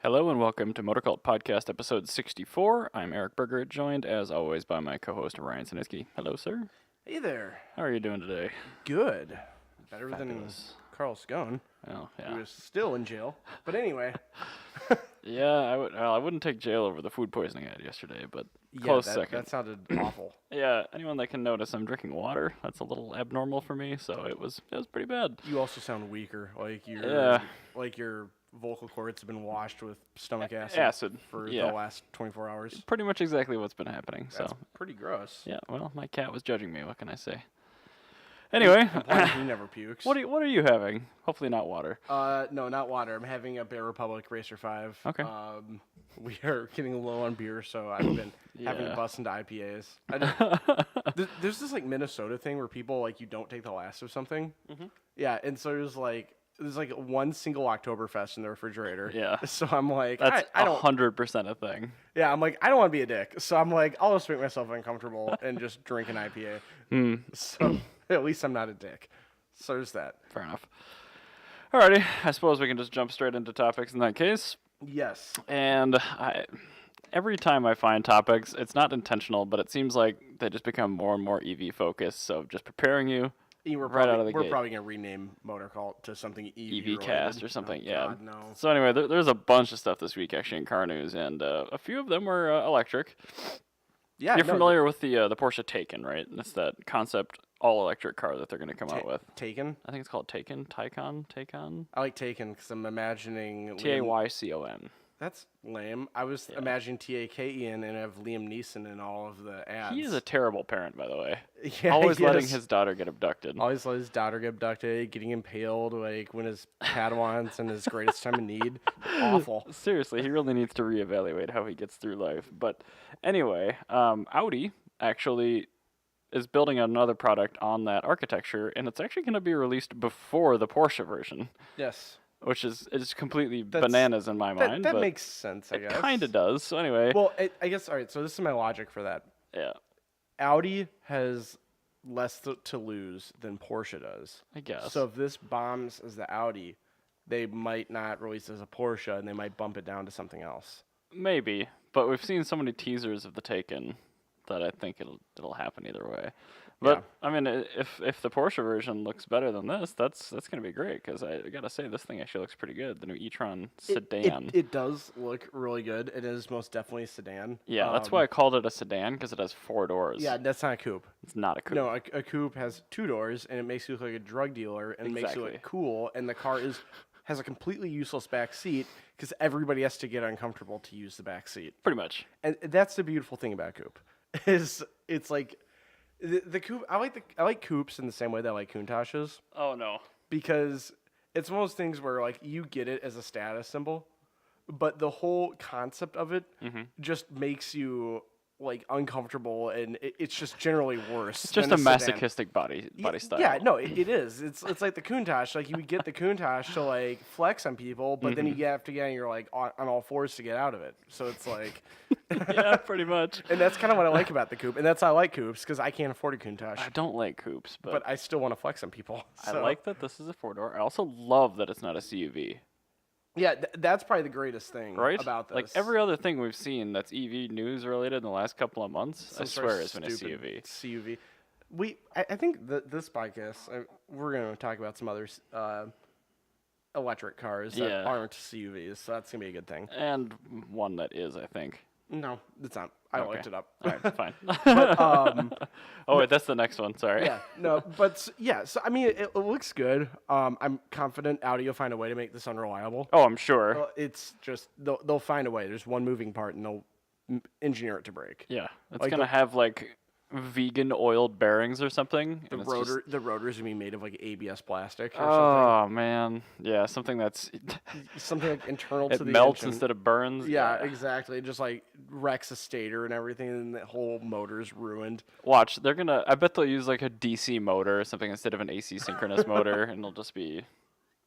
Hello and welcome to Motorcultpodcast episode 64. I'm Eric Berger, joined as always by my co-host Ryan Siniski. Hello, sir. Hey there. How are you doing today? Good. Better Fabulous. than Carl Ghosn, Oh, who yeah. is still in jail. But anyway. Yeah, I wouldn't take jail over the food poisoning I had yesterday, but Yeah, close that, second. that sounded awful. Yeah, anyone that can notice I'm drinking water, that's a little abnormal for me, so it was pretty bad. You also sound weaker, Yeah. like your vocal cords have been washed with stomach acid, Acid, for yeah. the last 24 hours. Pretty much exactly what's been happening, That's so. pretty gross. Yeah, well, my cat was judging me, what can I say? Anyway, Implying he never pukes. what are you having? Hopefully not water. No, not water. I'm having a Bear Republic Racer 5. Okay. We are getting low on beer, so I've been having to Yeah. bust into IPAs. There's this like Minnesota thing where people like you don't take the last of something. Mm-hmm. Yeah, and so there's like one single Oktoberfest in the refrigerator. Yeah. So I'm like, That's I don't. 100% a thing. Yeah, I'm like, I don't want to be a dick. So I'm like, I'll just make myself uncomfortable and just drink an IPA. So at least I'm not a dick. So there's that. Fair enough. Alrighty, I suppose we can just jump straight into topics in that case. Yes. And every time I find topics, it's not intentional, but it seems like they just become more and more EV focused. So just preparing you We're right out of probably, the we're gate. probably gonna rename MotorCult to something EV cast or something. Oh, Yeah. God, no. So anyway, there's a bunch of stuff this week actually in car news, and a few of them were electric. Yeah. You're no, familiar with the Porsche Taycon, right? That's that concept all electric car that they're going to come out with. Taycon. I think it's called Taycon. I like Taycon because I'm imagining Taycon. That's lame. I was imagining Taken and have Liam Neeson in all of the ads. He is a terrible parent, by the way. Yeah, Always he letting is. his daughter get abducted. Always let his daughter get abducted, getting impaled, like when his Padawans in his greatest time of need. Awful. Seriously, he really needs to reevaluate how he gets through life. But anyway, Audi actually is building another product on that architecture, and it's actually going to be released before the Porsche version, Yes. which is bananas in my That, mind. that but makes sense, I it guess. kind of does. So anyway, Well, I guess, all right, so this is my logic for that. yeah, Audi has less to lose than Porsche does. I guess. So if this bombs as the Audi, they might not release it as a Porsche, and they might bump it down to something else. Maybe, but we've seen so many teasers of the Taycan that I think it'll happen either way. But I mean, if the Porsche version looks better than this, that's gonna be great because I gotta say this thing actually looks pretty good. The new e-tron sedan. It does look really good. It is most definitely a sedan. Yeah, that's why I called it a sedan because it has 4 doors. Yeah, that's not a coupe. It's not a coupe. No, a coupe has 2 doors, and it makes you look like a drug dealer, and makes you Exactly. look cool. And the car has a completely useless back seat because everybody has to get uncomfortable to use the back seat. Pretty much. And that's the beautiful thing about a coupe, is it's like the coupe. I like coupes in the same way that I like Countaches, Oh no. because it's one of those things where like you get it as a status symbol, but the whole concept of it just makes you like uncomfortable, and it's just generally worse. It's just than a sedan. masochistic body style. Yeah, no, it is. It's like the Countach. Like you would get the Countach to like flex on people, but then you have to get on your like on all fours to get out of it. So it's like, Yeah, pretty much. and that's kind of what I like about the coupe, and that's why I like coupes because I can't afford a Countach, I don't like coupes, but I still want to flex on people. I So, like that this is a 4-door. I also love that it's not a CUV. yeah, that's probably the greatest thing Right? about this. Like every other thing we've seen that's EV news related in the last couple of months, I Some sort of swear has been a stupid CUV. CUV. I think this podcast we're going to talk about some other electric cars that Yeah. aren't CUVs, so that's gonna be a good thing. And one that is, I think. No, it's not. I Okay. looked it up. All right, fine. But Oh, wait, that's the next one. Sorry. yeah, no, but yeah. So I mean, it looks good. I'm confident Audi will find a way to make this unreliable. Oh, I'm sure. It's just they'll find a way. There's one moving part, and they'll engineer it to break. Yeah. It's like going to have, like, vegan oiled bearings or something. The and it's just- the rotors gonna be made of like ABS plastic or Oh, man. Yeah, something that's... something like internal to it the melts engine. instead of burns. Yeah, exactly. It just like wrecks a stator and everything, and the whole motor's ruined. Watch, they're going to... I bet they'll use, like, a DC motor or something instead of an AC synchronous motor, and it'll just be...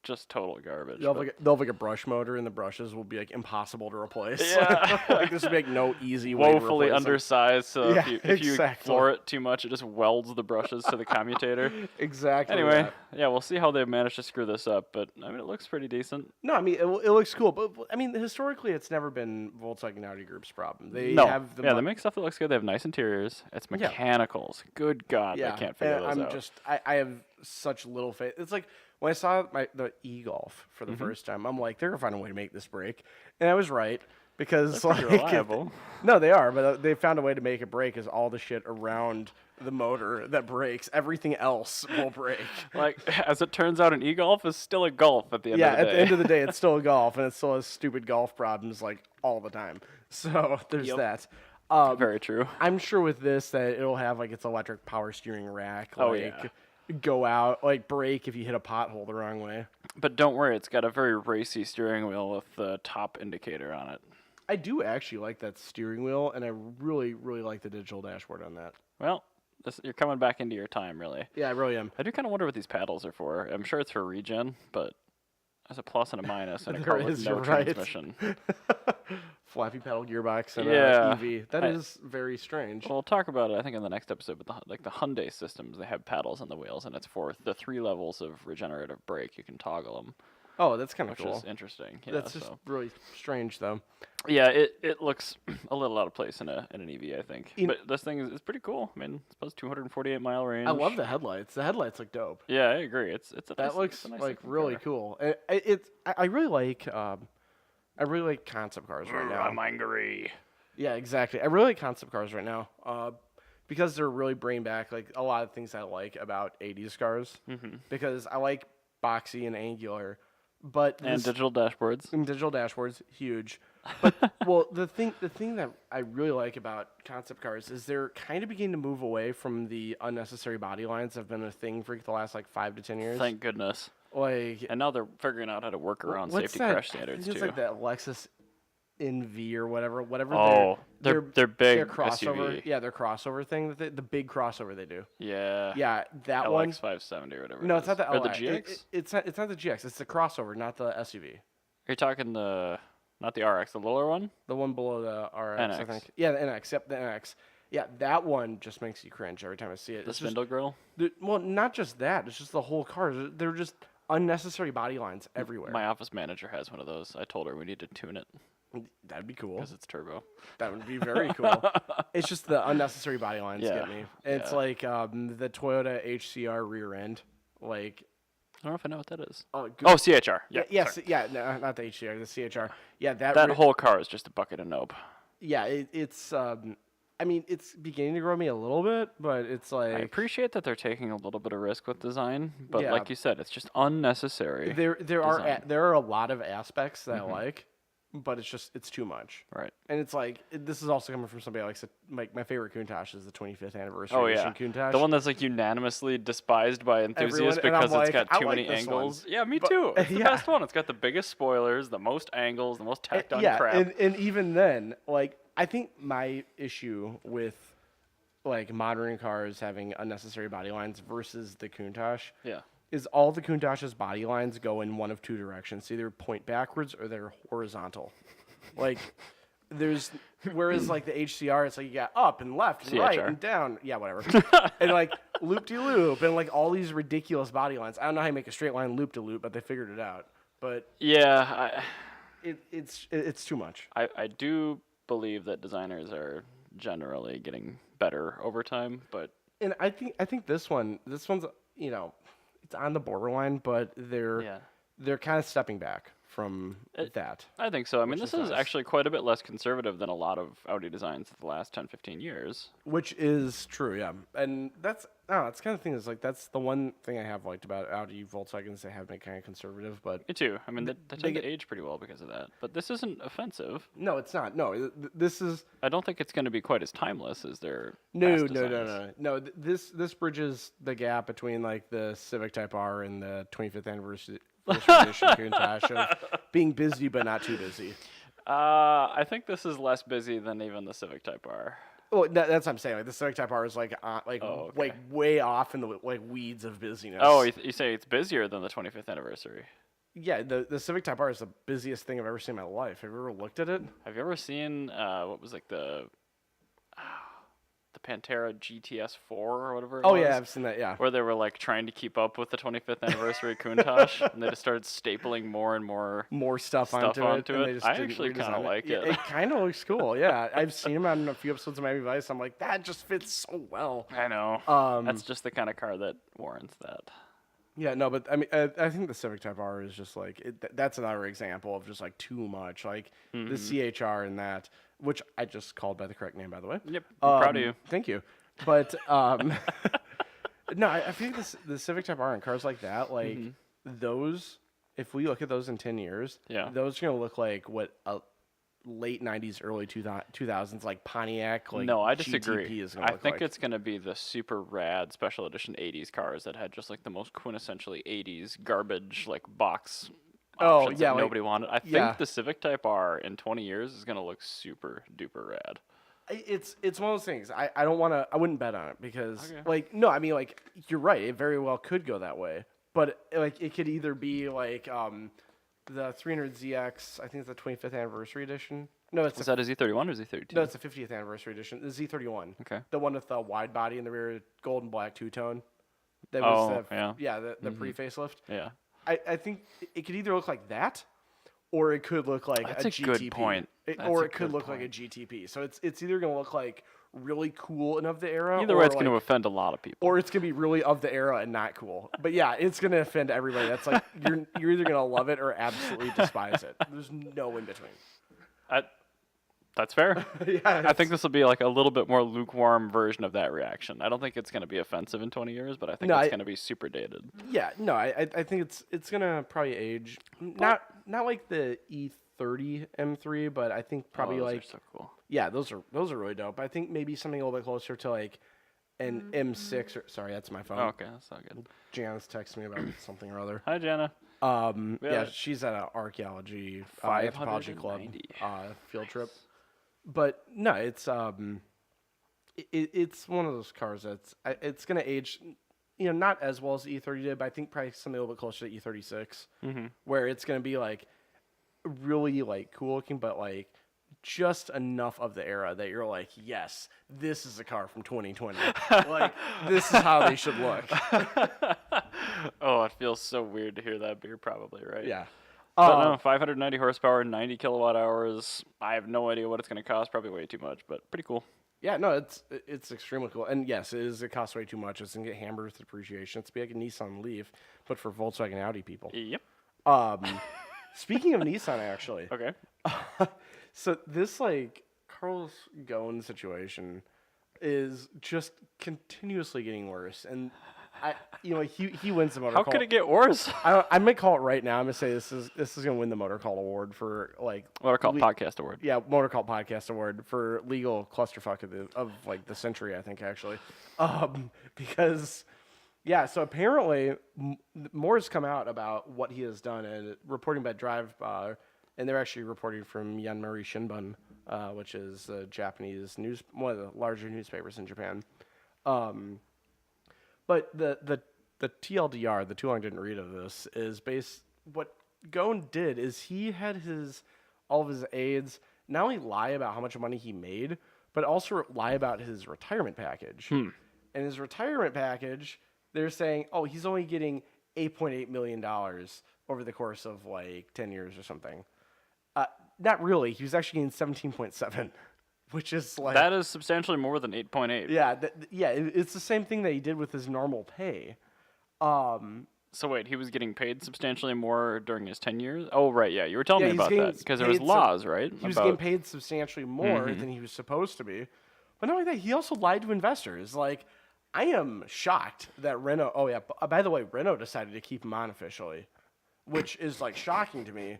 just total garbage. They'll have like a brush motor, and the brushes will be like impossible to replace. Yeah. Like this would be like no easy way to woefully replace them. undersized, so Yeah, if you exactly. floor it too much, it just welds the brushes to the commutator. Exactly. Anyway, that. yeah, we'll see how they manage to screw this up, but I mean, it looks pretty decent. No, I mean it looks cool, but I mean historically it's never been Volkswagen Audi Group's problem. They No, have they make stuff that looks good. They have nice interiors. It's mechanicals. Good God, they can't figure those out. I have such little faith. It's like when I saw the e-Golf for the first time, I'm like, they're gonna find a way to make this break, and I was right because They're like pretty reliable. no, they are, but they found a way to make it break. Is all the shit around the motor that breaks. Everything else will break. Like, as it turns out, an e-Golf is still a Golf at the end of the day. Yeah, at the end of the day, it's still a Golf, and it still has stupid Golf problems like all the time. So there's that. Very true. I'm sure with this that it'll have like its electric power steering rack. Oh, like, yeah. Go out, like brake if you hit a pothole the wrong way. But don't worry, it's got a very racy steering wheel with the top indicator on it. I do actually like that steering wheel, and I really, really like the digital dashboard on that. Well, you're coming back into your time, really. Yeah, I really am. I do kind of wonder what these paddles are for. I'm sure it's for regen, but there's a plus and a minus in a There car with is, no you're right. transmission. Flappy pedal gearbox and Yeah. EV. That is very strange. We'll talk about it, I think, in the next episode. But the Hyundai systems, they have paddles on the wheels, and it's for the 3 levels of regenerative brake. You can toggle them, Oh, that's kind of which cool. is interesting. Yeah, That's just really strange, though. yeah, it looks a little out of place in an EV, I think. But this thing is pretty cool. I mean, it's supposed 248-mile range. I love the headlights. The headlights look dope. Yeah, I agree. It's a That nice, looks it's a nice like looking really car. cool. I really like I really like concept cars right now. I'm angry. Yeah, exactly. I really like concept cars right now because they're really bringing back like a lot of things I like about 80s cars. Because I like boxy and angular, but And digital dashboards. digital dashboards huge. But well, the thing that I really like about concept cars is they're kind of beginning to move away from the unnecessary body lines that have been a thing for the last like 5 to 10 years. Thank goodness. Like, And now they're figuring out how to work around what's safety that? crash standards I think too. it's like that Lexus NV or whatever. Oh, they're big their crossover. SUV. Yeah, their crossover thing. The big crossover they do. Yeah. Yeah, that LX one. 570 or whatever. No, it it's not the is. Or the LX. GX. It's not the GX. It's the crossover, not the SUV. You're talking not the RX, the lower one. The one below the RX, I NX. think. Yeah, the NX. Yep, the NX. Yeah, that one just makes you cringe every time I see it. The It's just- spindle grill. well, not just that. It's just the whole car. They're just unnecessary body lines everywhere. My office manager has one of those. I told her we need to tune it That'd be cool. because it's turbo. That would be very cool. It's just the unnecessary body lines Yeah, get me. It's yeah. like the Toyota HCR rear end. Like, I don't know if I know what that is. oh, Oh, CHR. Yeah. yes, sorry. yeah, no, not the HCR, the CHR. Yeah, that That whole car is just a bucket of nope. yeah, it's I mean, it's beginning to grow me a little bit, but it's I like appreciate that they're taking a little bit of risk with design, but Yeah. like you said, it's just unnecessary. there design. there are a lot of aspects that I like, but it's too much. Right. And it's like this is also coming from somebody like my favorite Countach is the 25th anniversary Oh edition yeah, Countach. the one that's like unanimously despised by enthusiasts Everyone- and I'm because it's like, got I too like many this one. angles. Yeah, me But- too. It's the yeah. best one. It's got the biggest spoilers, the most angles, the most tacked on yeah, crap. and even then, like I think my issue with like modern cars having unnecessary body lines versus the Countach yeah. is all the Countach's body lines go in one of two directions. Either point backwards or they're horizontal. Like whereas like the HCR, it's like you got up and left and right CHR. and down. Yeah, whatever. And like loop-de-loop and like all these ridiculous body lines. I don't know how you make a straight line loop-de-loop, but they figured it out. But Yeah, it's too much. I do believe that designers are generally getting better over time, but And I think this one's it's on the borderline, but they're kind of stepping back from that. I think so. I mean, Which this is is nice. actually quite a bit less conservative than a lot of Audi designs of the last 10, 15 years. Which is true, yeah. And that's kind of thing is like that's the one thing I have liked about Audi Volkswagens. They have been kind of conservative, but Me too. I mean, they they tend get- to age pretty well because of that. But this isn't offensive. no, it's not. No, this is I don't think it's going to be quite as timeless as their no. past designs. This bridges the gap between like the Civic Type R and the 25th anniversary edition Countach of being busy but not too busy. I think this is less busy than even the Civic Type R. Well, that's what I'm saying. Like the Civic Type R is like Oh, okay. like way off in the like weeds of busyness. Oh, you say it's busier than the 25th anniversary. yeah, the Civic Type R is the busiest thing I've ever seen in my life. Have you ever looked at it? Have you ever seen what was like the Pantera GTS4 or whatever it was? Oh yeah, I've seen that. Yeah. Where they were like trying to keep up with the 25th anniversary Countach, and they just started stapling more and more stuff onto it. And they just I actually kind of like it. It kind of looks cool. Yeah, I've seen him on a few episodes of Miami Vice. I'm like, that just fits so well. I know. That's just the kind of car that warrants that. Yeah, no, but I mean, I think the Civic Type R is just like that's another example of just like too much, like the CHR and that, which I just called by the correct name, by the way. Yep, I'm proud of you. Thank you. But no, I think the Civic Type R and cars like that, like those, if we look at those in 10 years, those are gonna look like what a late 90s, early 2000s, like Pontiac, like no, I disagree. GTP is gonna look think like. It's going to be the super rad special edition 80s cars that had just like the most quintessentially 80s garbage like box options that nobody wanted. I think the Civic Type R in 20 years is going to look super duper rad. It's one of those things. I don't want to. I wouldn't bet on it because like no, I mean like you're right. It very well could go that way, but like it could either be like the 300ZX, I think it's the 25th anniversary edition. No, it's is that a Z31 or Z32? No, it's the 50th anniversary edition. The Z31. Okay. The one with the wide body in the rear, gold and black two-tone. That was the pre-facelift. Yeah. I think it could either look like that, or it could look like That's a a GTP. good point. Or it could look like a GTP. So it's either going to look like really cool and of the era. Either way, it's going to offend a lot of people. Or it's going to be really of the era and not cool. But yeah, it's going to offend everybody. That's like you're either going to love it or absolutely despise it. There's no in between. That's fair. Yeah, I think this will be like a little bit more lukewarm version of that reaction. I don't think it's going to be offensive in 20 years, but I think it's going to be super dated. Yeah, no, I think it's going to probably age not like the E30 M3, but I think probably those like are so cool. Yeah, those are really dope. I think maybe something a little bit closer to like an M6 or sorry, that's my phone. Oh, okay, that's not good. Jana's texting me about something or other. Hi, Jana. Yeah, she's at an archaeology anthropology club field trip. But no, it's it's one of those cars that's it's gonna age, not as well as the E30 did, but I think probably something a little bit closer to E36, where it's gonna be like really like cool looking, but like just enough of the era that you're like, yes, this is a car from 2020. Like this is how they should look. Oh, it feels so weird to hear that, but you're probably right. Yeah. But no, 590 horsepower, 90 kilowatt hours. I have no idea what it's going to cost. Probably way too much, but pretty cool. Yeah, no, it's extremely cool. And yes, it costs way too much. It's going to get hammered with depreciation. It's be like a Nissan Leaf, but for Volkswagen Audi people. Yep. Speaking of Nissan, actually. Okay. So this like Carlos Ghosn situation is just continuously getting worse, and he wins the MotorCult. How could it get worse? I might call it right now. I'm gonna say this is gonna win the MotorCult award for like MotorCult Podcast Award. Yeah, MotorCult Podcast Award for legal clusterfuck of like the century, I think actually, because yeah. So apparently more has come out about what he has done, and reporting by Drive, and they're actually reporting from Yanmari Shinbun, which is a Japanese one of the larger newspapers in Japan. But the TLDR, the too long didn't read of this, is what Ghosn did is he had all of his aides not only lie about how much money he made, but also lie about his retirement package. And his retirement package, they're saying, oh, he's only getting $8.8 million over the course of like 10 years or something. Not really. He was actually getting 17.7. Which is like that is substantially more than 8.8. Yeah, it's the same thing that he did with his normal pay. So wait, he was getting paid substantially more during his 10 years? Oh, right, yeah. You were telling me about that because there was laws, right? He was getting paid substantially more than he was supposed to be. But not only that, he also lied to investors. Like, I am shocked that Renault. Oh yeah, by the way, Renault decided to keep him on officially, which is like shocking to me.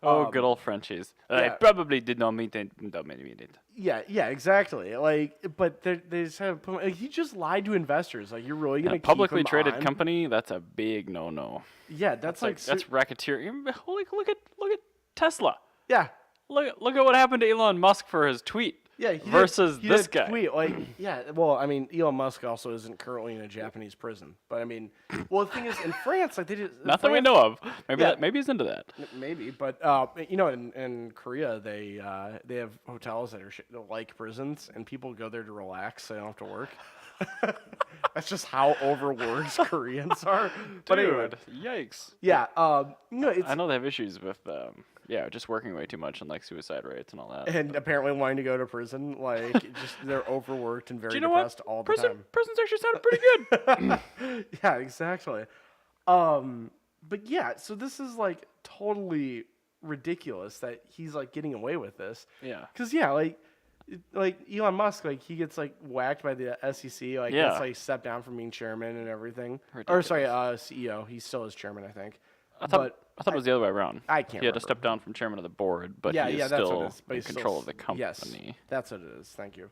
Oh, good old Frenchies. I probably did not mean it. Yeah, exactly. Like, but they just have he just lied to investors. Like, you're really gonna keep publicly him traded on? Company? That's a big no. Yeah, that's racketeering. Look at Tesla. Yeah. Look at what happened to Elon Musk for his tweet. Yeah, versus he this did guy. tweet, like, yeah, well, I mean, Elon Musk also isn't currently in a Japanese prison, but I mean, well, the thing is, in France, like they did, Not that we know of. Maybe maybe he's into that. maybe, but in Korea, they have hotels that are like prisons, and people go there to relax, so they don't have to work. That's just how overworked Koreans are. But anyway, yikes. yeah, I know they have issues with just working way too much and like suicide rates and all that. and apparently wanting to go to prison, like just they're overworked and very Do you know depressed what? all the time. Prisons actually sounded pretty good. Yeah, exactly. But yeah, so this is like totally ridiculous that he's like getting away with this. Yeah. Because like Elon Musk, like he gets like whacked by the SEC, like Yeah. gets like stepped down from being chairman and everything. Ridiculous. Or sorry, CEO. He still is chairman, I think. I thought it was the other way around. I can't He had to remember. step down from chairman of the board, but Yeah, he is yeah, that's what still it is. But in he's control still, of the company. Yes, that's what it is. Thank you.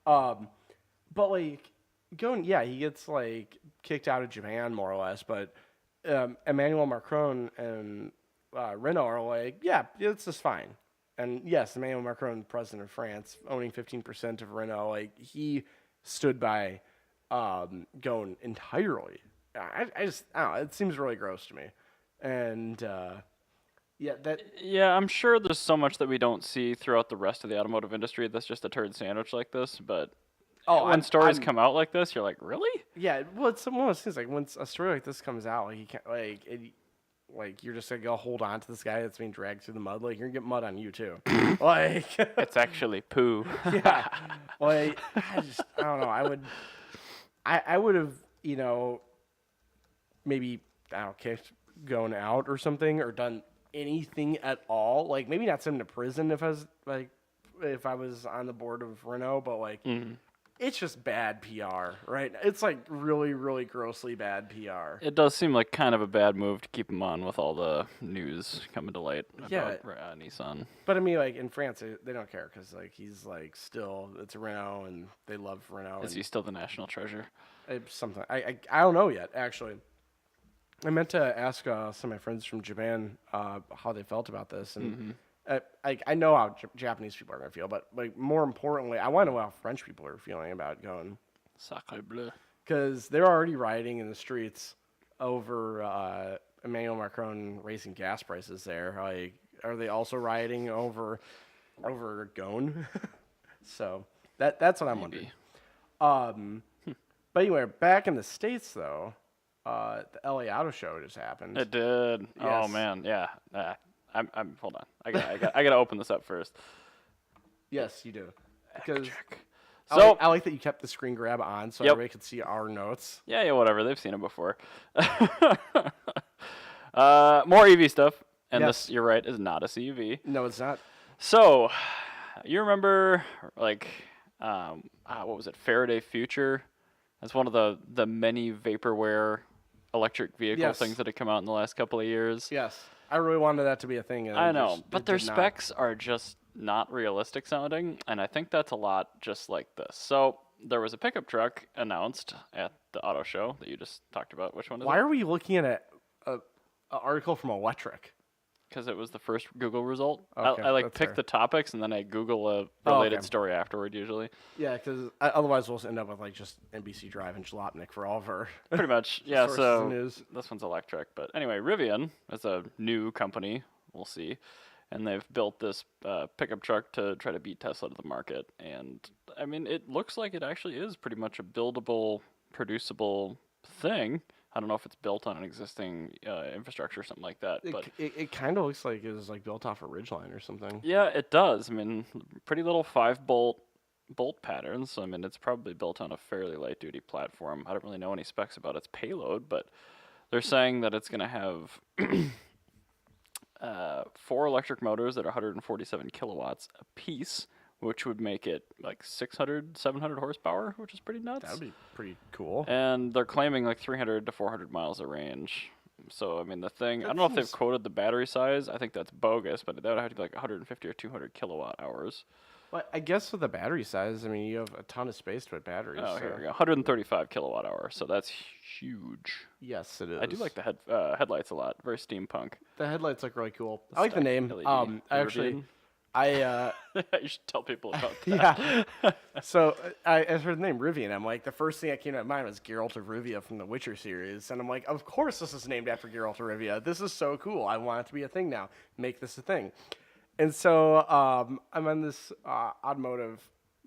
But like he gets like kicked out of Japan more or less. But Emmanuel Macron and Renault are like, yeah, it's just fine. And yes, Emmanuel Macron, president of France, owning 15% of Renault, like he stood by Ghosn entirely. I don't know. It seems really gross to me. And Yeah, I'm sure there's so much that we don't see throughout the rest of the automotive industry that's just a turd sandwich like this, but when stories come out like this, you're like, really? Yeah, well, it's one of those things, like, when a story like this comes out, like, you can't, like, you're just gonna go hold on to this guy that's being dragged through the mud, like, you're gonna get mud on you, too. Like... It's actually poo. Yeah. Like, I don't know, I would have, maybe, I don't know, kicked Ghosn out or something, or done anything at all. Like, maybe not send him to prison if I was on the board of Renault, but, like... It's just bad PR, right? It's like really, really grossly bad PR. It does seem like kind of a bad move to keep him on with all the news coming to light about Nissan. But I mean, like in France, they don't care because like he's like still it's Renault and they love Renault. Is he still the national treasure? Something I don't know yet. Actually, I meant to ask some of my friends from Japan how they felt about this and. I know how Japanese people are going to feel, but like more importantly, I want to know how French people are feeling about Ghosn. Sacre bleu. Because they're already rioting in the streets over Emmanuel Macron raising gas prices there. Like, are they also rioting over Ghosn? So that's what I'm wondering. But anyway, back in the States though, the LA Auto Show just happened. It did. Yes. Oh man, yeah. I'm hold on. I gotta open this up first. Yes, you do. Because So I like that you kept the screen grab on so everybody could see our notes. Yeah, whatever. They've seen it before. More EV stuff, and this you're right is not a CUV. No, it's not. So, you remember like what was it? Faraday Future? That's one of the many vaporware electric vehicle things that have come out in the last couple of years. Yes. I really wanted that to be a thing. And I know, but their specs are just not realistic sounding, and I think that's a lot just like this. So there was a pickup truck announced at the auto show that you just talked about. Which one is it? Why are we looking at an article from Electric? Because it was the first Google result. Okay, I that's pick fair. the topics and then I Google a related story afterward usually. Yeah, because otherwise we'll end up with like just NBC Drive and Jalopnik for all of our Pretty much, yeah. sources So of news. this one's electric, but anyway, Rivian is a new company. We'll see, and they've built this pickup truck to try to beat Tesla to the market. And I mean, it looks like it actually is pretty much a buildable, producible thing. I don't know if it's built on an existing infrastructure or something like that, but It kind of looks like it was like built off a Ridgeline or something. yeah, it does. I mean, pretty little 5-bolt patterns. So, I mean, it's probably built on a fairly light duty platform. I don't really know any specs about its payload, but they're saying that it's going to have 4 electric motors at 147 kilowatts a piece, which would make it like 600, 700 horsepower, which is pretty nuts. That would be pretty cool. And they're claiming like 300 to 400 miles of range. So, I mean, the thing, I don't know if they've quoted the battery size. I think that's bogus, but that would have to be like 150 or 200 kilowatt hours. Well, I guess with the battery size, I mean, you have a ton of space to put batteries. Oh, here we go. 135 kilowatt hour. So that's huge. Yes, it is. I do like the headlights a lot. Very steampunk. The headlights look really cool. I like the name. LED. I actually, You should tell people about that. Yeah. So I heard the name Rivian. I'm like, the first thing that came to my mind was Geralt of Rivia from the Witcher series. And I'm like, of course this is named after Geralt of Rivia. This is so cool. I want it to be a thing now. Make this a thing. And so I'm on this automotive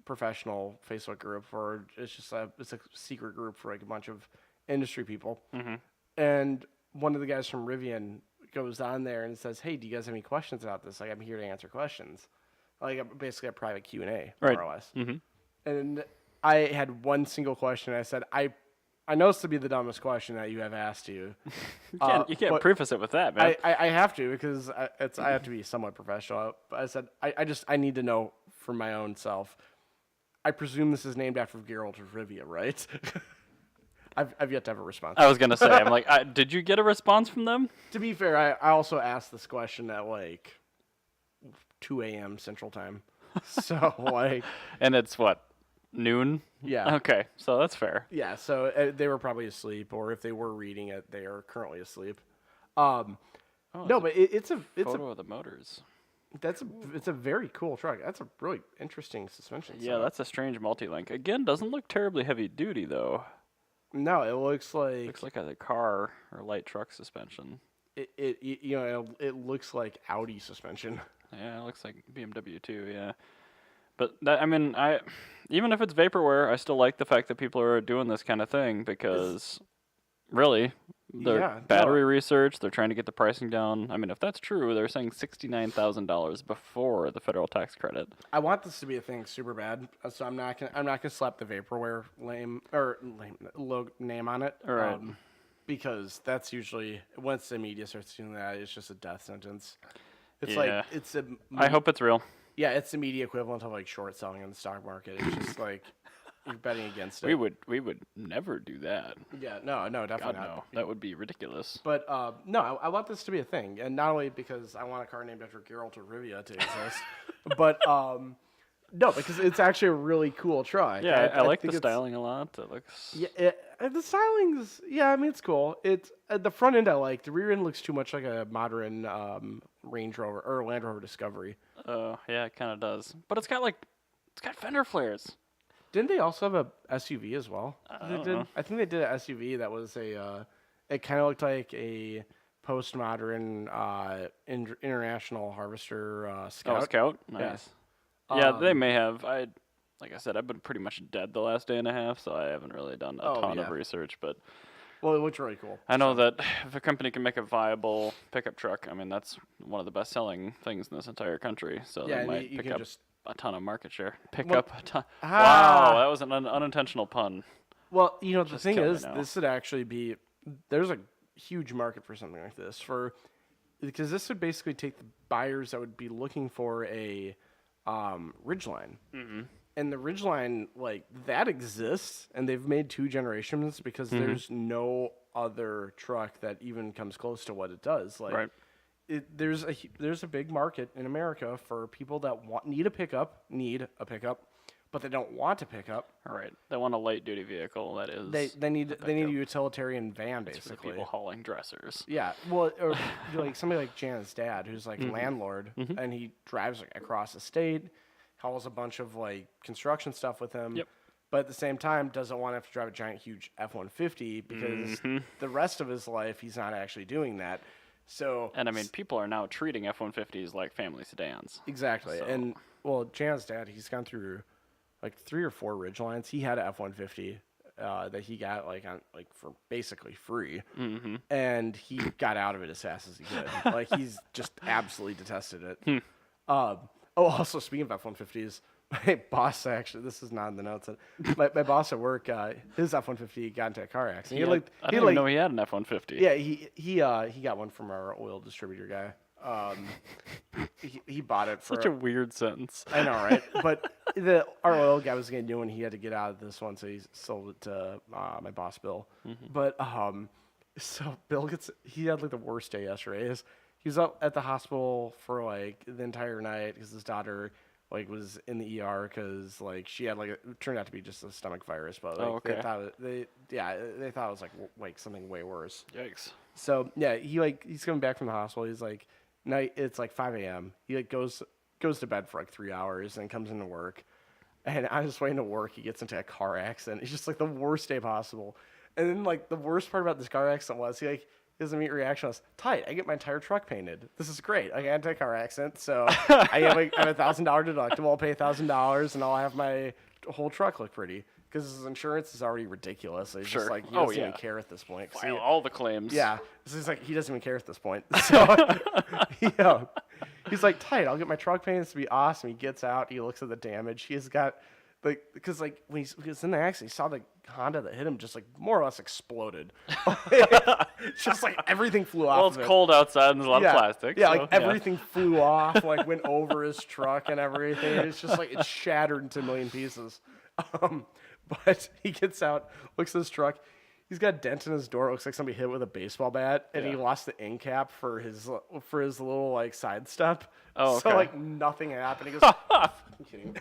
professional Facebook group where it's a secret group for like a bunch of industry people. Mm-hmm. And one of the guys from Rivian goes on there and says, hey, do you guys have any questions about this? Like, I'm here to answer questions. Like, basically a private Q&A, more or less. Mm-hmm. And I had one single question. I said, I know this to be the dumbest question that you have asked you. You can't preface it with that, man. I have to because I have to be somewhat professional. But I said, I need to know for my own self. I presume this is named after Geralt of Rivia, right? I've yet to have a response. I was going to say, I'm like, did you get a response from them? To be fair, I also asked this question at like 2 a.m. Central Time. So like, and it's what, noon? Yeah. Okay, so that's fair. Yeah, so they were probably asleep, or if they were reading it, they are currently asleep. No, but it's a photo of the motors. It's a very cool truck. That's a really interesting suspension. Yeah, that's a strange multi-link. Again, doesn't look terribly heavy duty though. No, it looks like a car or light truck suspension. It looks like Audi suspension. Yeah, it looks like BMW too. Yeah, but even if it's vaporware, I still like the fact that people are doing this kind of thing because, really, battery research. They're trying to get the pricing down. I mean, if that's true, they're saying $69,000 before the federal tax credit. I want this to be a thing super bad, so I'm not gonna slap the vaporware name on it. All right. Because that's usually once the media starts doing that, it's just a death sentence. It's I hope it's real. Yeah, it's the media equivalent of like short selling in the stock market. It's just like you're betting against it. We would never do that. Yeah, no, definitely not. No, that would be ridiculous. But no, I want this to be a thing, and not only because I want a car named after Geralt of Rivia to exist, but no, because it's actually a really cool truck. Yeah, I like the styling a lot. It looks. Yeah, the styling's. Yeah, I mean it's cool. It's the front end I like. The rear end looks too much like a modern Range Rover or Land Rover Discovery. Oh yeah, it kind of does. But it's got fender flares. Didn't they also have a SUV as well? I don't know. I think they did an SUV that was it kind of looked like a postmodern International Harvester Scout. Oh, Scout? Nice. Yeah, they may have. Like I said, I've been pretty much dead the last day and a half, so I haven't really done a ton of research. But well, it looks really cool. I know that if a company can make a viable pickup truck, I mean that's one of the best-selling things in this entire country. So they might pick up a ton of market share. Up a ton. Wow, that was an unintentional pun. Well, the thing is, this would actually be there's a huge market for something like this because this would basically take the buyers that would be looking for a Ridgeline. Mm-hmm. And the Ridgeline, like, that exists, and they've made 2 generations because there's no other truck that even comes close to what it does. Like, right. There's a big market in America for people that need a pickup, but they don't want to pick up. All right. They want a light duty vehicle that is. They need a utilitarian van, basically. It's for people hauling dressers. Yeah. Well, or like somebody like Jana's dad, who's like a landlord, and he drives across the state, hauls a bunch of like construction stuff with him. Yep. But at the same time, doesn't want to have to drive a giant, huge F-150 because the rest of his life he's not actually doing that. So. And I mean, people are now treating F-150s like family sedans. Exactly. So. And well, Jana's dad, he's gone through like 3 or 4 Ridgelines. He had an F-150 that he got for basically free, and he got out of it as fast as he could. Like he's just absolutely detested it. Also speaking of F-150s, my boss actually, this is not in the notes. My boss at work, his F-150 got into a car accident. I didn't even know he had an F-150. Yeah, he got one from our oil distributor guy. He bought it for such a weird sentence. I know, right? But our oil guy was going to do one. He had to get out of this one, so he sold it to my boss, Bill. But so Bill he had like the worst day yesterday. He was up at the hospital for like the entire night because his daughter like was in the ER because like she had it turned out to be just a stomach virus, but like, they thought it was like something way worse. Yikes. So yeah, he's coming back from the hospital. He's like. Night, it's like 5 a.m. He like goes goes to bed for like 3 hours and comes into work. And on his way into work, he gets into a car accident. It's just like the worst day possible. And then like the worst part about this car accident was his immediate reaction was, tight, I get my entire truck painted. This is great. I got into a car accident, so I have a $1,000 deductible. I'll pay $1,000 and I'll have my whole truck look pretty. Because his insurance is already ridiculous. He's just like, he doesn't even care at this point. File all the claims. Yeah. This is like, he doesn't even care at this point. So, he's like, tight, I'll get my truck painted. This will be awesome. He gets out. He looks at the damage. He's got, like, because like when he was in the accident, he saw the Honda that hit him just like more or less exploded. It's just like everything flew off. Well, it's cold outside and there's a lot of plastic. Yeah, so, like everything flew off, like went over his truck and everything. It's just like it shattered into a million pieces. But he gets out, looks at his truck. He's got a dent in his door. It looks like somebody hit it with a baseball bat, and he lost the end cap for his little like side step. Oh, okay. So like nothing happened. He goes, I'm kidding.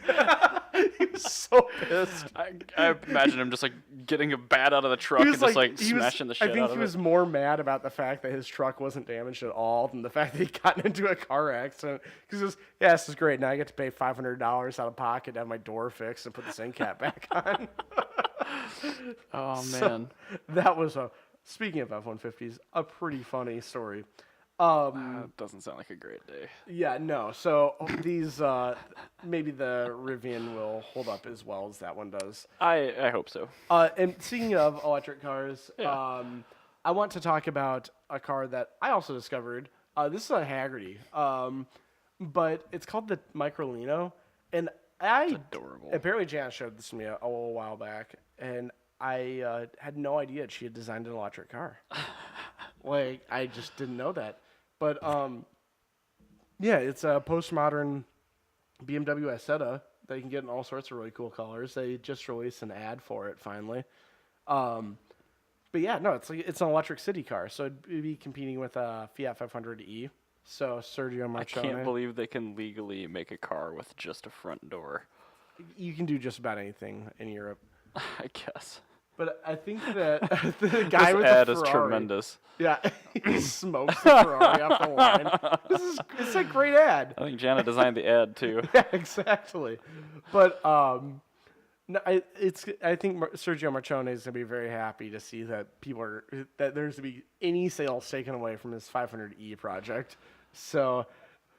He was so pissed. I imagine him just like getting a bat out of the truck and just like smashing the shit out of it. I think he was more mad about the fact that his truck wasn't damaged at all than the fact that he got into a car accident. Because he goes, yeah, this is great. Now I get to pay $500 out of pocket to have my door fixed and put the end cap back on. Oh, man. So, that was speaking of F-150s, a pretty funny story. Doesn't sound like a great day. Yeah, no. So these, maybe the Rivian will hold up as well as that one does. I hope so. And speaking of electric cars, I want to talk about a car that I also discovered. This is a Haggerty, but it's called the Microlino, and It's adorable. Apparently Jana showed this to me a little while back, and I had no idea she had designed an electric car. Like, I just didn't know that. But, yeah, it's a postmodern BMW Isetta that you can get in all sorts of really cool colors. They just released an ad for it, finally. But, yeah, no, it's an electric city car, so it'd be competing with a Fiat 500e. So, Sergio Marchionne. I can't believe they can legally make a car with just a front door. You can do just about anything in Europe. I guess. But I think that the guy this with ad the Ferrari, is tremendous. Yeah, he smokes the Ferrari off the line. It's a great ad. I think Jana designed the ad too. Yeah, exactly. But no, I think Sergio Marchionne is gonna be very happy to see that that there's to be any sales taken away from his 500e project. So,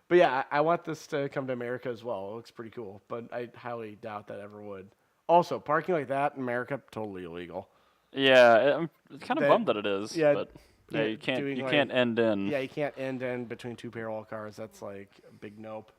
but yeah, I want this to come to America as well. It looks pretty cool, but I highly doubt that ever would. Also, parking like that in America, totally illegal. Yeah, I'm kind of bummed that it is. Yeah, but you can't end in. Yeah, you can't end in between two parallel cars. That's like a big nope.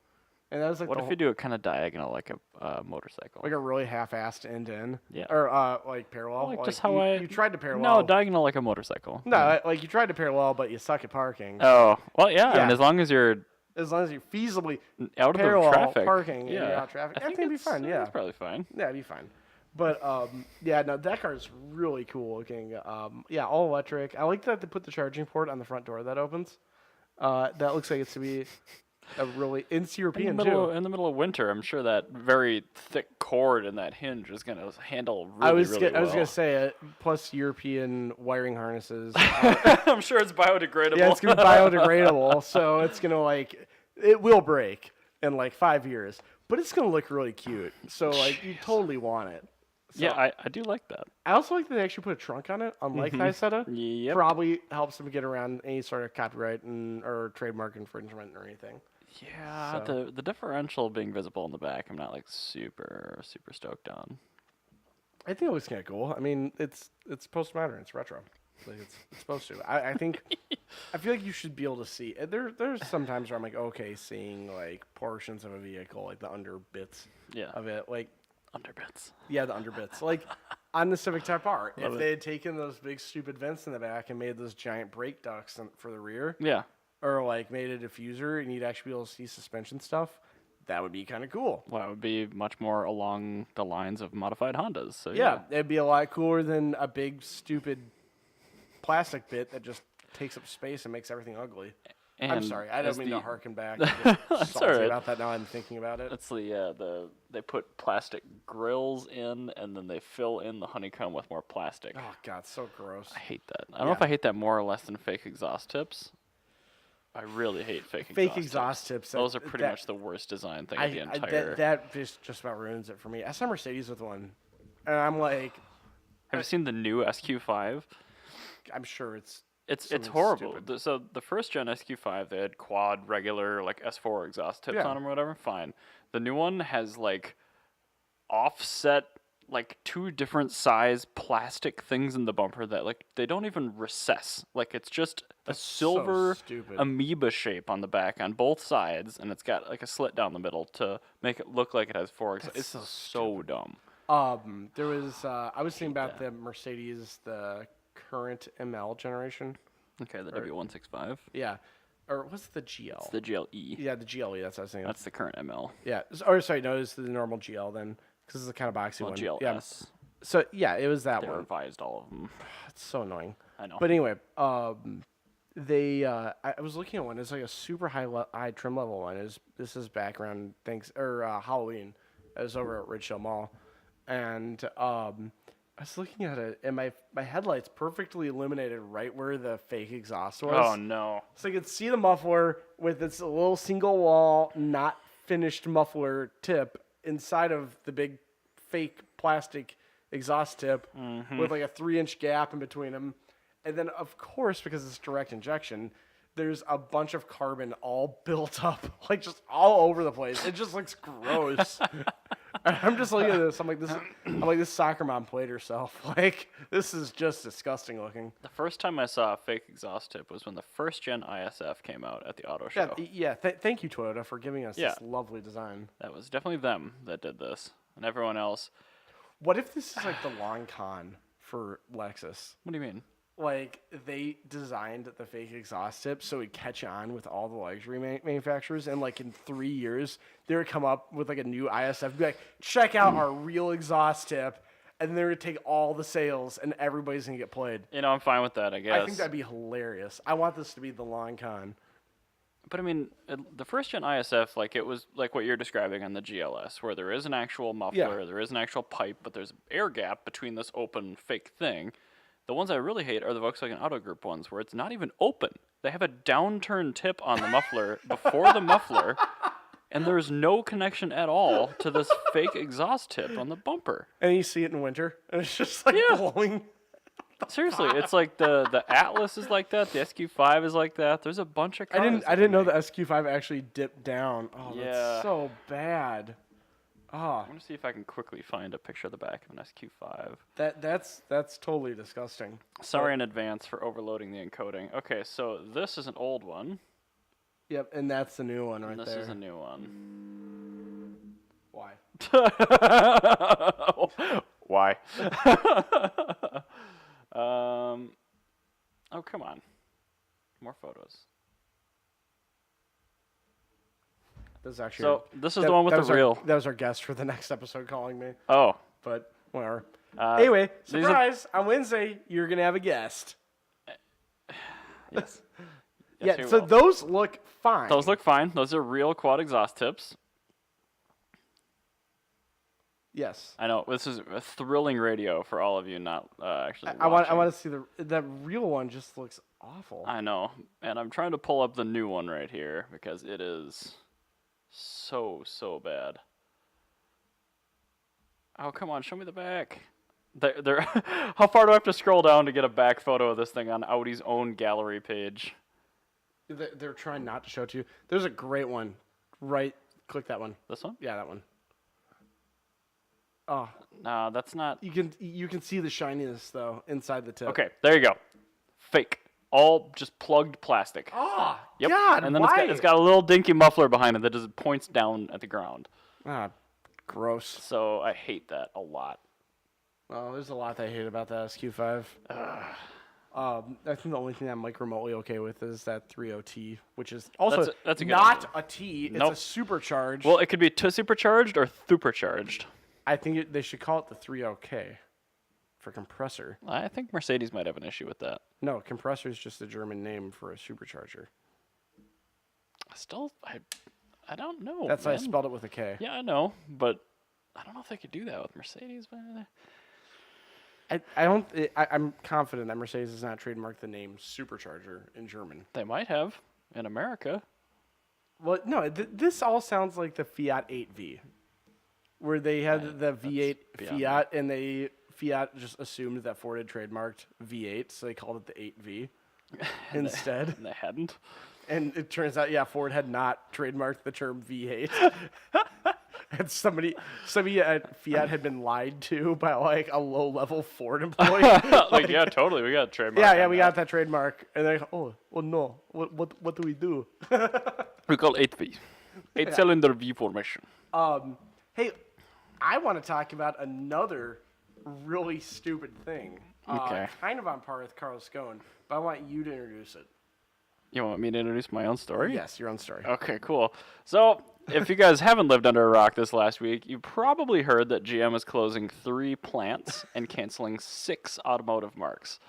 And that was like what if you do it kind of diagonal, like a motorcycle? Like a really half-assed end in. Yeah. Or like parallel. Like just how you tried to parallel. No, diagonal like a motorcycle. No, like you tried to parallel, but you suck at parking. Oh, well, yeah. I mean, as long as you're feasibly out of parallel the traffic, parking and you're out of traffic, I think it'd be fine. Yeah, it's probably fine. Yeah, it'd be fine. But yeah, no, that car is really cool looking. Yeah, all electric. I like that they put the charging port on the front door that opens. That looks like it's to be a really it's European too. In the middle of winter, I'm sure that very thick cord in that hinge is going to handle really, I was well. gonna say plus European wiring harnesses. I'm sure it's biodegradable. Yeah, it's gonna be biodegradable, so it's gonna it will break in like 5 years, but it's gonna look really cute. So like you totally want it. So, yeah, I do like that. I also like that they actually put a trunk on it, unlike the Isetta. Yep. Probably helps them get around any sort of copyright or trademark infringement or anything. Yeah, so. The differential being visible in the back, I'm not like super stoked on. I think it looks kind of cool. I mean, it's postmodern, it's retro. Like it's supposed to. I think I feel like you should be able to see. There's sometimes where I'm like, okay, seeing like portions of a vehicle, like the under bits of it, like underbits. Yeah, the underbits. Like on the Civic Type R, Love if it. they had taken those big stupid vents in the back and made those giant brake ducts for the rear, yeah, or like made a diffuser and you'd actually be able to see suspension stuff, that would be kind of cool. Well, it would be much more along the lines of modified Hondas. So yeah, it'd be a lot cooler than a big stupid plastic bit that just takes up space and makes everything ugly. And I'm sorry, I don't mean to harken back. That's salty all right. about that now I'm thinking about it. That's they put plastic grills in and then they fill in the honeycomb with more plastic. Oh god, so gross. I hate that. I don't know if I hate that more or less than fake exhaust tips. I really hate fake exhaust tips. Those are pretty much the worst design thing of the entire. That just about ruins it for me. I saw Mercedes with one, and I'm like, have you seen the new SQ5? I'm sure it's horrible. So the first gen SQ5, they had quad regular like S4 exhaust tips on them or whatever. Fine. The new one has like offset like 2 different size plastic things in the bumper that like they don't even recess. Like it's just a silver amoeba shape on the back on both sides, and it's got like a slit down the middle to make it look like it has 4 exhaust. It's so dumb. There was I was thinking about the Mercedes, the current ML generation. Okay, the W165. Yeah. Or what's the GL? It's the GLE. Yeah, the GLE, that's what I was thinking. That's the current ML. Yeah. Or sorry, no, it's the normal GL then. Because it's the kind of boxy one. GLS. Yeah. So, yeah, it was that they one. revised all of them. It's so annoying. I know. But anyway, I was looking at one. It's like a super high trim level one. This is back around Halloween. I was over at Ridgedale Mall. And I was looking at it, and my headlights perfectly illuminated right where the fake exhaust was. Oh, no. So I could see the muffler with its little single wall, not finished muffler tip inside of the big fake plastic exhaust tip with like a 3-inch gap in between them. And then, of course, because it's direct injection, there's a bunch of carbon all built up, like just all over the place. It just looks gross. I'm just looking at this. I'm like, this soccer mom played herself. Like, this is just disgusting looking. The first time I saw a fake exhaust tip was when the first gen ISF came out at the auto show. Thank you, Toyota, for giving us this lovely design. That was definitely them that did this, and everyone else. What if this is like the long con for Lexus? What do you mean? Like, they designed the fake exhaust tip so it'd catch on with all the luxury manufacturers, and like in 3 years, they would come up with like a new ISF, be like, check out our real exhaust tip, and then they would take all the sales, and everybody's gonna get played. You know, I'm fine with that, I guess. I think that'd be hilarious. I want this to be the long con. But I mean, the first gen ISF, like it was like what you're describing on the GLS, where there is an actual muffler, there is an actual pipe, but there's an air gap between this open fake thing. The ones I really hate are the Volkswagen Auto Group ones, where it's not even open. They have a downturned tip on the muffler before the muffler, and there's no connection at all to this fake exhaust tip on the bumper. And you see it in winter, and it's just like blowing. Seriously, it's like the Atlas is like that, the SQ5 is like that. There's a bunch of cars. I didn't know the SQ5 actually dipped down. Oh, yeah. That's so bad. I want to see if I can quickly find a picture of the back of an SQ5. That's totally disgusting. Sorry in advance for overloading the encoding. Okay, so this is an old one. Yep, and that's the new one right there. This is a new one. Why? Why? Oh, come on. More photos. This is actually this is the one with the real. That was our guest for the next episode calling me. Oh. But whatever. Anyway, surprise! On Wednesday, you're going to have a guest. Yes. Yeah, so those look fine. Those look fine. Those are real quad exhaust tips. Yes. I know. This is a thrilling radio for all of you not actually watching. I want to see the real one just looks awful. I know. And I'm trying to pull up the new one right here because it is so bad. Oh, come on, show me the back. How far do I have to scroll down to get a back photo of this thing on Audi's own gallery page? They're trying not to show it to you. There's a great one. Click that one. This one? Yeah, that one. Oh. No, that's not. You can see the shininess though inside the tip. Okay, there you go. Fake. All just plugged plastic. Oh, yep. God, and then why? it's got a little dinky muffler behind it that just points down at the ground. Ah, gross. So I hate that a lot. Oh, there's a lot that I hate about that SQ5. I think the only thing I'm like remotely okay with is that 3.0T, which is also that's a good not one. a T. It's Nope. a supercharged. Well, it could be supercharged or supercharged. I think they should call it the 3.0K for compressor. I think Mercedes might have an issue with that. No, compressor is just a German name for a supercharger. Still, I don't know. That's why I spelled it with a K. Yeah, I know, but I don't know if they could do that with Mercedes. I'm confident that Mercedes has not trademarked the name supercharger in German. They might have. in America. Well, no, this all sounds like the Fiat 8V, where they had the V8 Fiat, and Fiat just assumed that Ford had trademarked V8, so they called it the 8V instead. And they hadn't. And it turns out, Ford had not trademarked the term V8. And somebody at Fiat had been lied to by like a low-level Ford employee. Yeah, totally. We got a trademark. Yeah, we got that trademark. And they're like, oh, well, no. What do we do? We call 8V. 8-cylinder V formation. Hey, I want to talk about another really stupid thing. Okay. Kind of on par with Carlos Ghosn, but I want you to introduce it. You want me to introduce my own story? Yes, your own story. Okay, cool. So, if you guys haven't lived under a rock this last week, you probably heard that GM is closing 3 plants and canceling 6 automotive marques.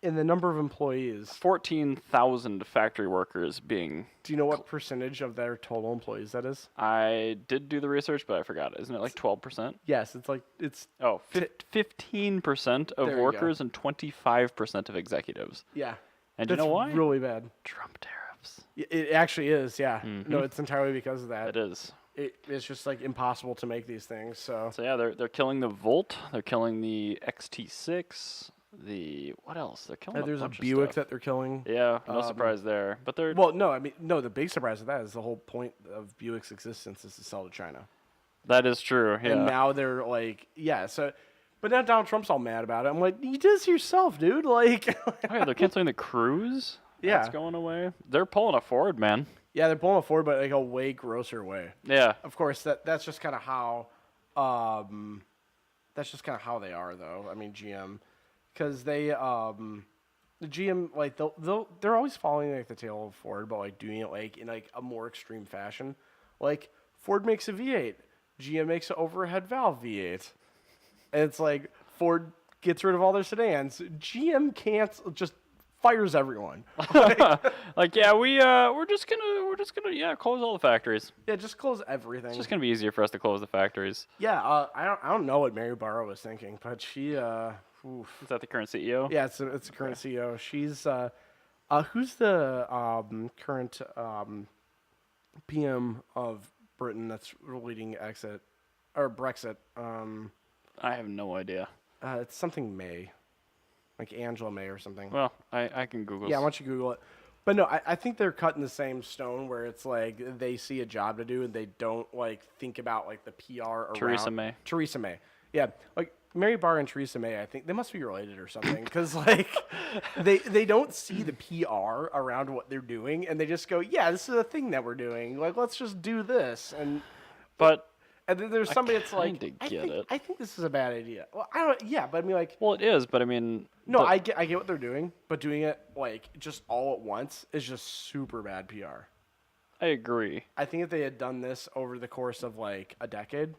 In the number of employees, 14,000 factory workers being... Do you know what percentage of their total employees that is? I did do the research, but I forgot. Isn't it like 12%? Yes, it's... Oh, 15% of workers and 25% of executives. Yeah. And you know why? That's really bad. Trump tariffs. It actually is, yeah. Mm-hmm. No, it's entirely because of that. It is. It's just like impossible to make these things. So yeah, they're killing the Volt. They're killing the XT6. What else? They're killing. There's a bunch Buick of stuff. that they're killing. Yeah, no surprise there. But they're the big surprise of that is the whole point of Buick's existence is to sell to China. That is true. Yeah. And now they're like, but now Donald Trump's all mad about it. I'm like, you did this yourself, dude. Like, they're canceling the Cruise. Yeah, it's going away. They're pulling a Ford, man. Yeah, they're pulling a Ford, but like a way grosser way. Yeah. Of course, that's just kind of how, they are, though. I mean, GM, because the GM like they're always following like the tail of Ford, but like doing it like in like a more extreme fashion. Like Ford makes a V8, GM makes an overhead valve V8, and it's like Ford gets rid of all their sedans, GM can't just fires everyone. Like we're just gonna close all the factories. Yeah, just close everything. It's just gonna be easier for us to close the factories. Yeah, I don't know what Mary Barra was thinking, but she Is that the current CEO? Yeah, it's the current CEO. She's who's the current PM of Britain that's leading Brexit? I have no idea. It's something May. Like Angela May or something. Well, I can Google. Yeah, why don't you Google it? But no, I think they're cutting the same stone where it's like they see a job to do and they don't like think about like the PR around. Theresa May. Yeah, like Mary Barr and Theresa May, I think they must be related or something because like they don't see the PR around what they're doing and they just go, yeah, this is a thing that we're doing. Like let's just do this And then there's somebody that's like, I think this is a bad idea. Well, but I mean, like... Well, it is, but I mean... No, I get what they're doing, but doing it, like, just all at once is just super bad PR. I agree. I think if they had done this over the course of, like, a decade...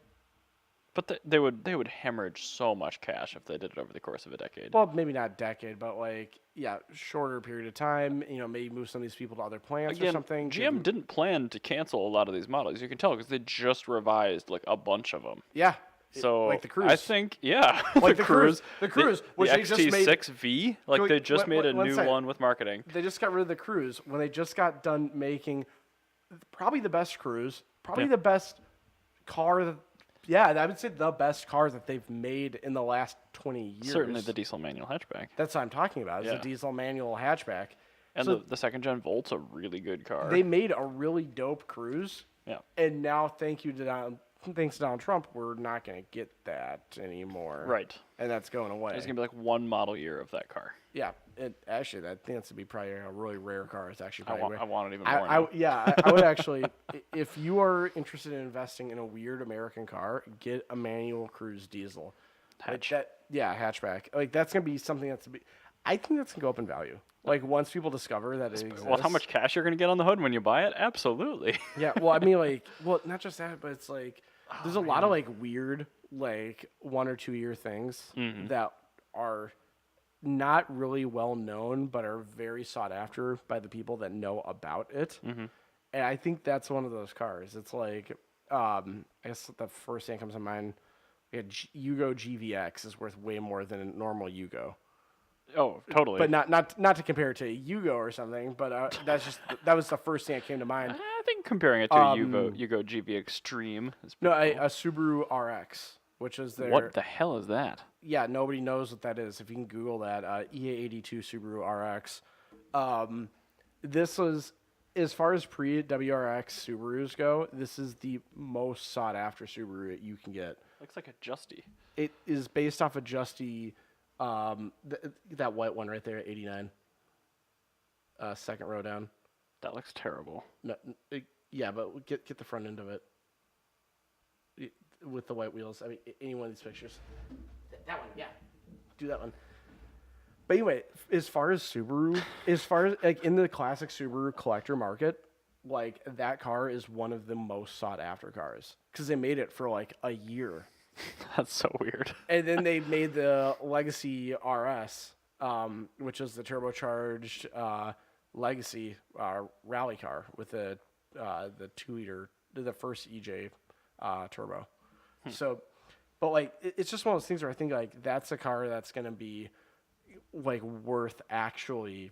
But they would hemorrhage so much cash if they did it over the course of a decade. Well, maybe not a decade, but, like, shorter period of time. You know, maybe move some of these people to other plants or something. GM didn't plan to cancel a lot of these models. You can tell because they just revised, like, a bunch of them. Yeah. So, like the Cruise. I think, yeah. Like the Cruise. The Cruise. Which the they just made... XT6V. Like, they just made a new one with marketing. They just got rid of the Cruise when they just got done making probably the best Cruise. Probably the best car Yeah, I would say the best car that they've made in the last 20 years. Certainly the diesel manual hatchback. That's what I'm talking about. It's a diesel manual hatchback. And so the second gen Volt's a really good car. They made a really dope Cruise. Yeah. And now, thanks to Donald Trump, we're not going to get that anymore. Right. And that's going away. There's going to be like one model year of that car. Yeah. Actually, I think that's to be probably a really rare car. It's actually probably I want it even more now. I would actually, if you are interested in investing in a weird American car, get a manual Cruise diesel. Hatchback. Like, that's going to be something I think that's going to go up in value. Like, once people discover that it exists. Well, how much cash you're going to get on the hood when you buy it? Absolutely. Yeah, well, I mean, not just that, but it's like, there's a lot of, like, weird, like, 1 or 2 year things that are not really well known, but are very sought after by the people that know about it. Mm-hmm. And I think that's one of those cars. It's like, I guess the first thing that comes to mind, Yugo GVX is worth way more than a normal Yugo. Oh, totally. But not to compare it to a Yugo or something. But that was the first thing that came to mind. I think comparing it to a Yugo GB Extreme is No, pretty cool. a Subaru RX, which is their. What the hell is that? Yeah, nobody knows what that is. If you can Google that, EA82 Subaru RX. This was, as far as pre-WRX Subarus go, this is the most sought-after Subaru that you can get. Looks like a Justy. It is based off a Justy, that white one right there, 89. Second row down. That looks terrible. No, yeah, but get the front end of it. With the white wheels. I mean, any one of these pictures. That one, yeah. Do that one. But anyway, as far as like in the classic Subaru collector market, like that car is one of the most sought after cars because they made it for like a year. That's so weird. And then they made the Legacy RS, which is the turbocharged Legacy rally car with the 2-liter, the first EJ turbo. So, but like it's just one of those things where I think like that's a car that's gonna be like worth actually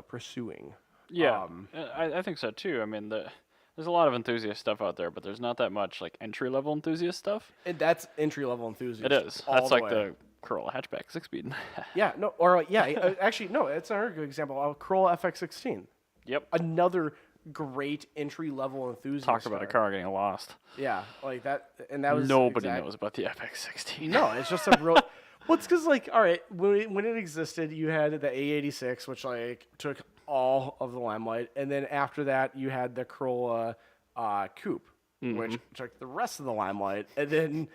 pursuing. Yeah, I think so too. I mean, there's a lot of enthusiast stuff out there, but there's not that much like entry level enthusiast stuff. And that's entry level enthusiast. It is. That's like the Corolla hatchback 6-speed. Yeah, no, or yeah, actually no, it's another good example. Corolla FX16. Yep. Another great entry level enthusiast. Talk about a car getting lost. Yeah, like that, and that was nobody knows about the FX16. No, it's just a real. Well, it's because like, all right, when it existed, you had the A86, which like took all of the limelight, and then after that, you had the Corolla Coupe, which took the rest of the limelight, and then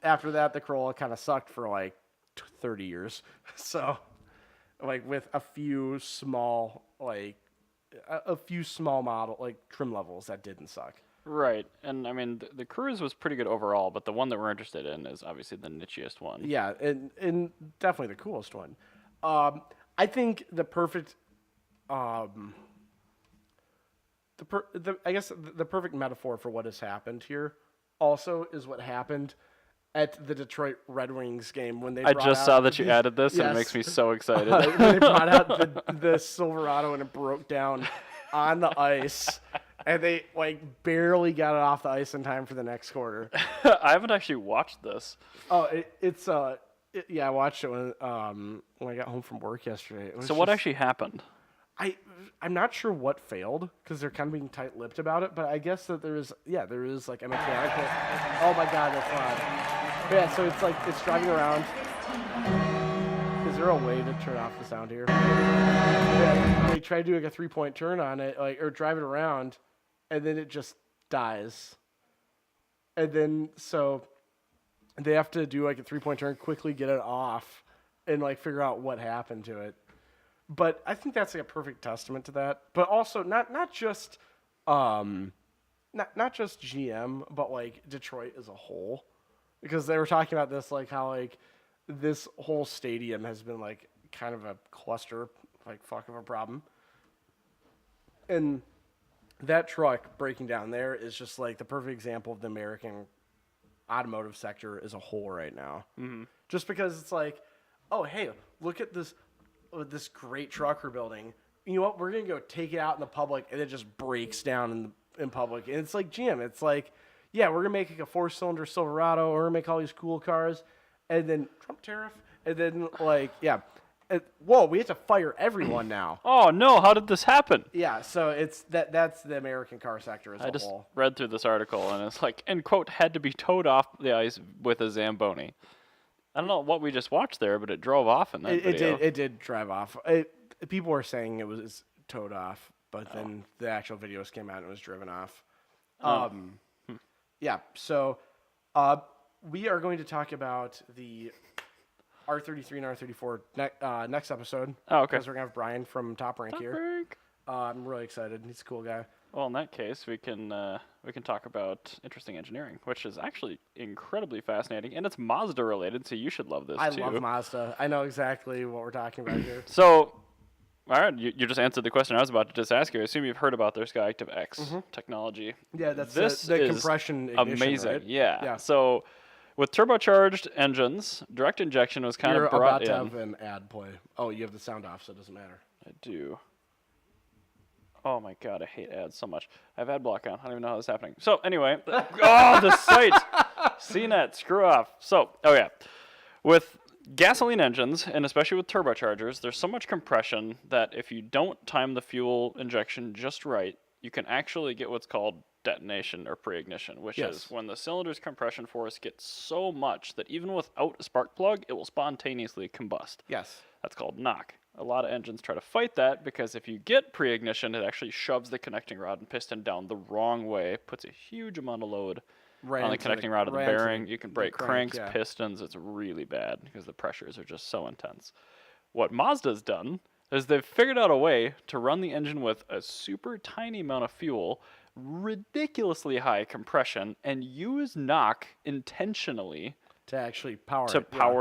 after that, the Corolla kind of sucked for like 30 years. So, like with a few small model like trim levels that didn't suck. Right, and I mean the Cruise was pretty good overall, but the one that we're interested in is obviously the nichiest one. Yeah, and definitely the coolest one. I think the perfect, I guess the perfect metaphor for what has happened here, also is what happened at the Detroit Red Wings game when they. I just saw that you added this, and it makes me so excited. When they brought out the Silverado and it broke down on the ice. And they like barely got it off the ice in time for the next quarter. I haven't actually watched this. Oh, I watched it when I got home from work yesterday. So what actually happened? I'm not sure what failed because they're kind of being tight-lipped about it. But I guess that there is like a mechanical. Oh my God, that's loud. But yeah, so it's like it's driving around. Is there a way to turn off the sound here? Yeah, they try to do like a 3-point turn on it, like or drive it around. And then it just dies. And then so they have to do like a 3-point turn, quickly get it off, and like figure out what happened to it. But I think that's like a perfect testament to that. But also not just GM, but like Detroit as a whole. Because they were talking about this, like how like this whole stadium has been like kind of a cluster, like fuck of a problem. And that truck breaking down there is just like the perfect example of the American automotive sector as a whole right now. Mm-hmm. Just because it's like, oh, hey, look at this great truck we're building. You know what? We're going to go take it out in the public, and it just breaks down in public. And it's like, GM, it's like, yeah, we're going to make like a 4-cylinder Silverado, or we're going to make all these cool cars, and then Trump tariff, and then like, yeah. Whoa, we have to fire everyone now. Oh no, how did this happen? Yeah, so it's that's the American car sector as a whole. I just read through this article and it's like, end quote, had to be towed off the ice with a Zamboni. I don't know what we just watched there, but it drove off in that video. It did drive off. People were saying it was towed off, but then the actual videos came out and it was driven off. Yeah, so we are going to talk about the R33 and R34 next episode. Oh, okay. Because we're going to have Brian from Top Rank here. I'm really excited. He's a cool guy. Well, in that case, we can talk about interesting engineering, which is actually incredibly fascinating, and it's Mazda related, so you should love this too. I love Mazda. I know exactly what we're talking about here. So, all right, you just answered the question I was about to just ask you. I assume you've heard about their Skyactiv X technology. Yeah, that's this the is compression ignition, amazing. right? Yeah. So with turbocharged engines, direct injection was kind You're of brought about to in. have an ad play. Oh, you have the sound off, so it doesn't matter. I do. Oh my god, I hate ads so much. I have ad block on. I don't even know how this is happening. So anyway, oh, the site. CNET, screw off. So, with gasoline engines, and especially with turbochargers, there's so much compression that if you don't time the fuel injection just right, you can actually get what's called detonation or pre-ignition, which is when the cylinder's compression force gets so much that even without a spark plug, it will spontaneously combust. Yes. That's called knock. A lot of engines try to fight that because if you get pre-ignition, it actually shoves the connecting rod and piston down the wrong way, puts a huge amount of load on the connecting rod of the bearing. You can break cranks, pistons. It's really bad because the pressures are just so intense. What Mazda's done is they've figured out a way to run the engine with a super tiny amount of fuel, ridiculously high compression, and use knock intentionally to actually power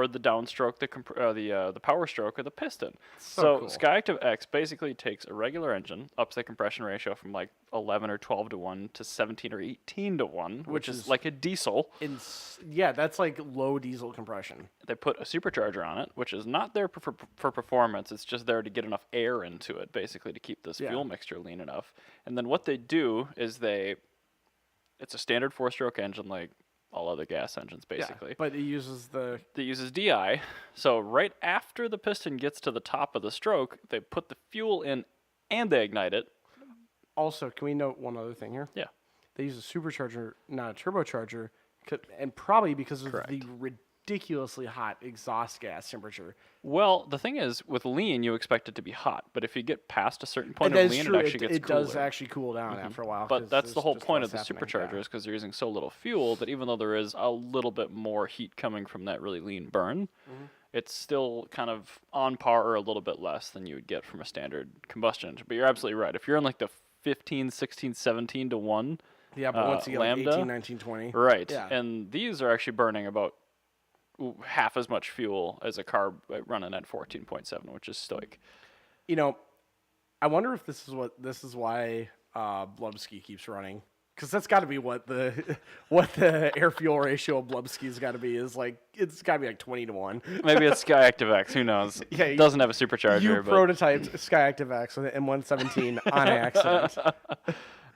the downstroke, the power stroke of the piston. So cool. Skyactiv X basically takes a regular engine, ups the compression ratio from like 11 or 12 to 1 to 17 or 18 to 1, which is like a diesel. That's like low diesel compression. They put a supercharger on it, which is not there for performance. It's just there to get enough air into it, basically, to keep this fuel mixture lean enough. And then what they do is it's a standard 4-stroke engine like all other gas engines, basically. Yeah, but it uses DI. So right after the piston gets to the top of the stroke, they put the fuel in and they ignite it. Also, can we note one other thing here? Yeah. They use a supercharger, not a turbocharger, and probably because of the ridiculously hot exhaust gas temperature. Well, the thing is, with lean, you expect it to be hot, but if you get past a certain point of lean, it actually gets cooler. It does actually cool down after a while. But that's the whole point of the superchargers, because they're using so little fuel that even though there is a little bit more heat coming from that really lean burn, it's still kind of on par or a little bit less than you would get from a standard combustion engine. But you're absolutely right. If you're in like the 15, 16, 17 to 1 but once you get Lambda, like 18, 19, 20. Right. Yeah. And these are actually burning about half as much fuel as a car running at 14.7, which is stoic. You know, I wonder if this is why Blubsky keeps running, because that's got to be what the air fuel ratio of Blubsky's got to be. Is like it's got to be like 20 to 1. Maybe it's Skyactiv X. Who knows? Yeah, it doesn't have a supercharger. You prototyped Skyactiv X with an M117 on accident.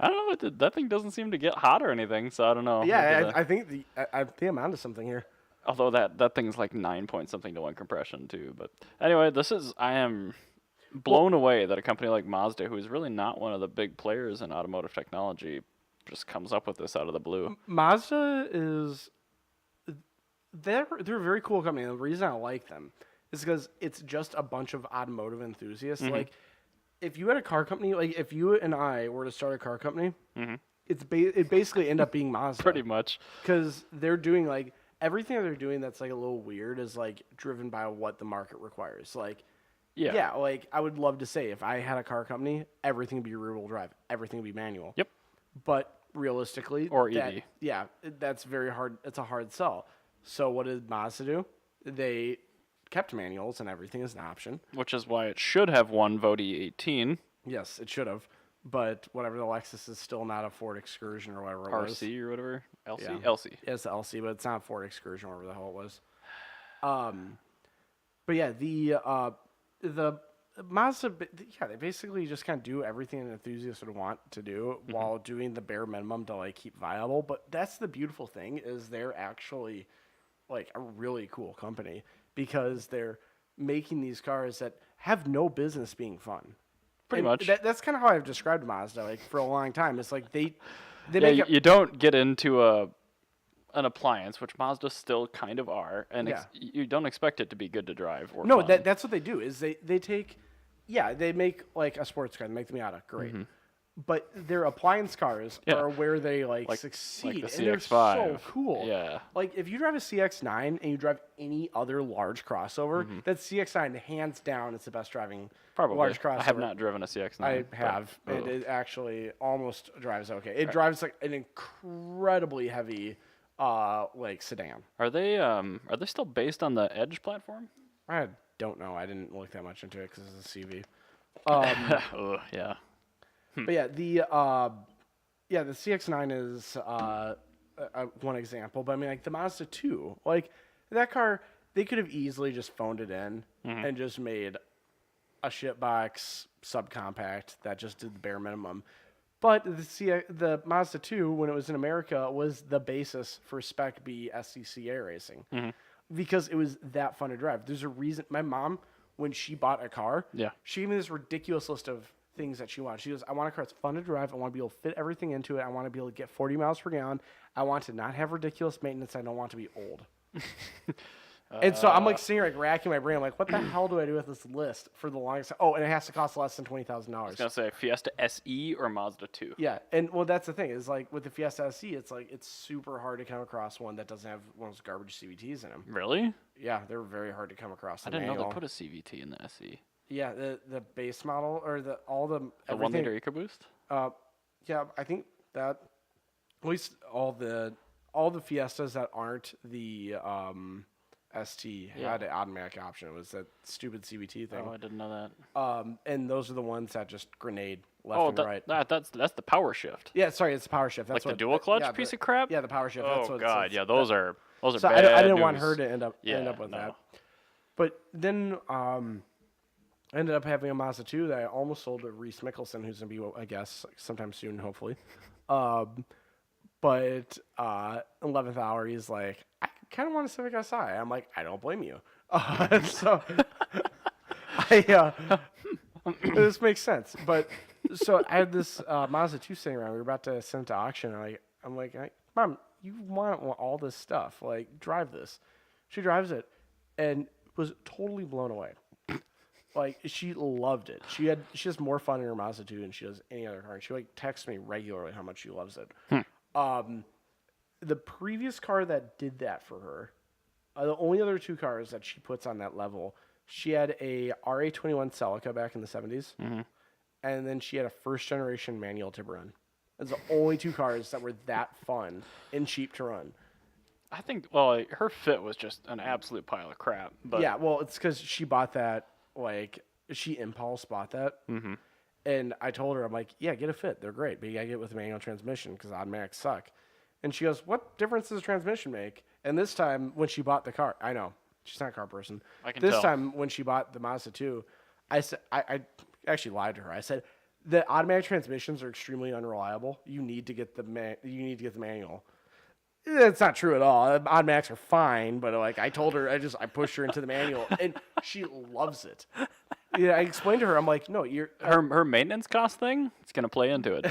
I don't know. That thing doesn't seem to get hot or anything, so I don't know. Yeah, I think I'm onto something here. Although that thing's like 9 point something to 1 compression too. But anyway, I am blown away that a company like Mazda, who is really not one of the big players in automotive technology, just comes up with this out of the blue. Mazda they're a very cool company. The reason I like them is because it's just a bunch of automotive enthusiasts. Like, if you had a car company, like if you and I were to start a car company, it basically end up being Mazda. Pretty much. Because they're doing like everything that they're doing that's like a little weird is like driven by what the market requires. Like, like I would love to say if I had a car company, everything would be rear-wheel drive, everything would be manual. Yep. But realistically, or EV. That's very hard. It's a hard sell. So what did Mazda do? They kept manuals and everything is an option. Which is why it should have won Vote E18. Yes, it should have. But whatever, the Lexus is still not a Ford Excursion or whatever it was. RC or whatever? LC? Yeah. LC. It's the LC, but it's not a Ford Excursion or whatever the hell it was. But yeah, the Mazda, they basically just kind of do everything an enthusiast would want to do while doing the bare minimum to like keep viable. But that's the beautiful thing is they're actually like a really cool company because they're making these cars that have no business being fun. Pretty much. That's kind of how I've described Mazda like for a long time. It's like they you don't get into an appliance, which Mazda still kind of are, and you don't expect it to be good to drive or fun. That's what they do is they make like a sports car, they make the Miata, great. But their appliance cars are where they like succeed, like the and they're CX-5. so cool. Yeah, like if you drive a CX-9 and you drive any other large crossover, that CX-9 hands down is the best driving large crossover. I have not driven a CX-9. I have, and it actually almost drives okay. It drives like an incredibly heavy, like sedan. Are they still based on the Edge platform? I don't know. I didn't look that much into it because it's a CV. Yeah. But yeah, the CX-9 is one example, but I mean, like the Mazda 2, like that car, they could have easily just phoned it in and just made a shitbox subcompact that just did the bare minimum. But the Mazda 2, when it was in America, was the basis for Spec B SCCA racing because it was that fun to drive. There's a reason. My mom, when she bought a car, she gave me this ridiculous list of things that she wanted. She goes, I want a car that's fun to drive. I want to be able to fit everything into it. I want to be able to get 40 miles per gallon. I want to not have ridiculous maintenance. I don't want to be old. And so I'm like sitting here, like racking my brain. I'm like, what the hell do I do with this list for the longest time? Oh, and it has to cost less than $20,000. I was gonna say Fiesta SE or Mazda 2. Yeah, and well, that's the thing is like with the Fiesta SE, it's like it's super hard to come across one that doesn't have one of those garbage CVTs in them. Really? Yeah, they're very hard to come across. I didn't know they put a CVT in the SE. Yeah, the base model or the 1 liter EcoBoost. Yeah, I think that at least all the Fiestas that aren't the ST had an automatic option. It was that stupid CVT thing. Oh, I didn't know that. And those are the ones that just grenade left and right. That's the power shift. Yeah, sorry, it's the power shift. That's like the dual clutch piece of crap. Yeah, the power shift. Oh that's what god, yeah, those are so bad I didn't news. want her to end up with that. But then I ended up having a Mazda 2 that I almost sold to Reese Mickelson, who's gonna be, I guess, sometime soon, hopefully. But 11th hour, he's like, I kind of want a Civic Si. I'm like, I don't blame you. So this makes sense. But so I had this Mazda 2 sitting around. We were about to send it to auction. And I'm like, Mom, you want all this stuff? Like, drive this. She drives it and was totally blown away. Like, she loved it. She has more fun in her Mazda 2 than she does any other car. And she like texts me regularly how much she loves it. The previous car that did that for her, the only other 2 cars that she puts on that level, she had a RA21 Celica back in the 70s, and then she had a first-generation manual Tiburon. It's the only 2 cars that were that fun and cheap to run. I think, well, her fit was just an absolute pile of crap. But yeah, well, it's because she bought that, like, she impulse bought that. And I told her, I'm like, yeah, get a fit. They're great, but you got to get it with a manual transmission because automatics suck. And she goes, what difference does a transmission make? And this time, when she bought the car, I know, she's not a car person. I can this tell. time, when she bought the Mazda 2, I said, I actually lied to her. I said, the automatic transmissions are extremely unreliable. You need to get the manual. It's not true at all. Automatics are fine, but like I told her, I pushed her into the manual, and she loves it. Yeah, I explained to her. I'm like, no, her maintenance cost thing. It's gonna play into it.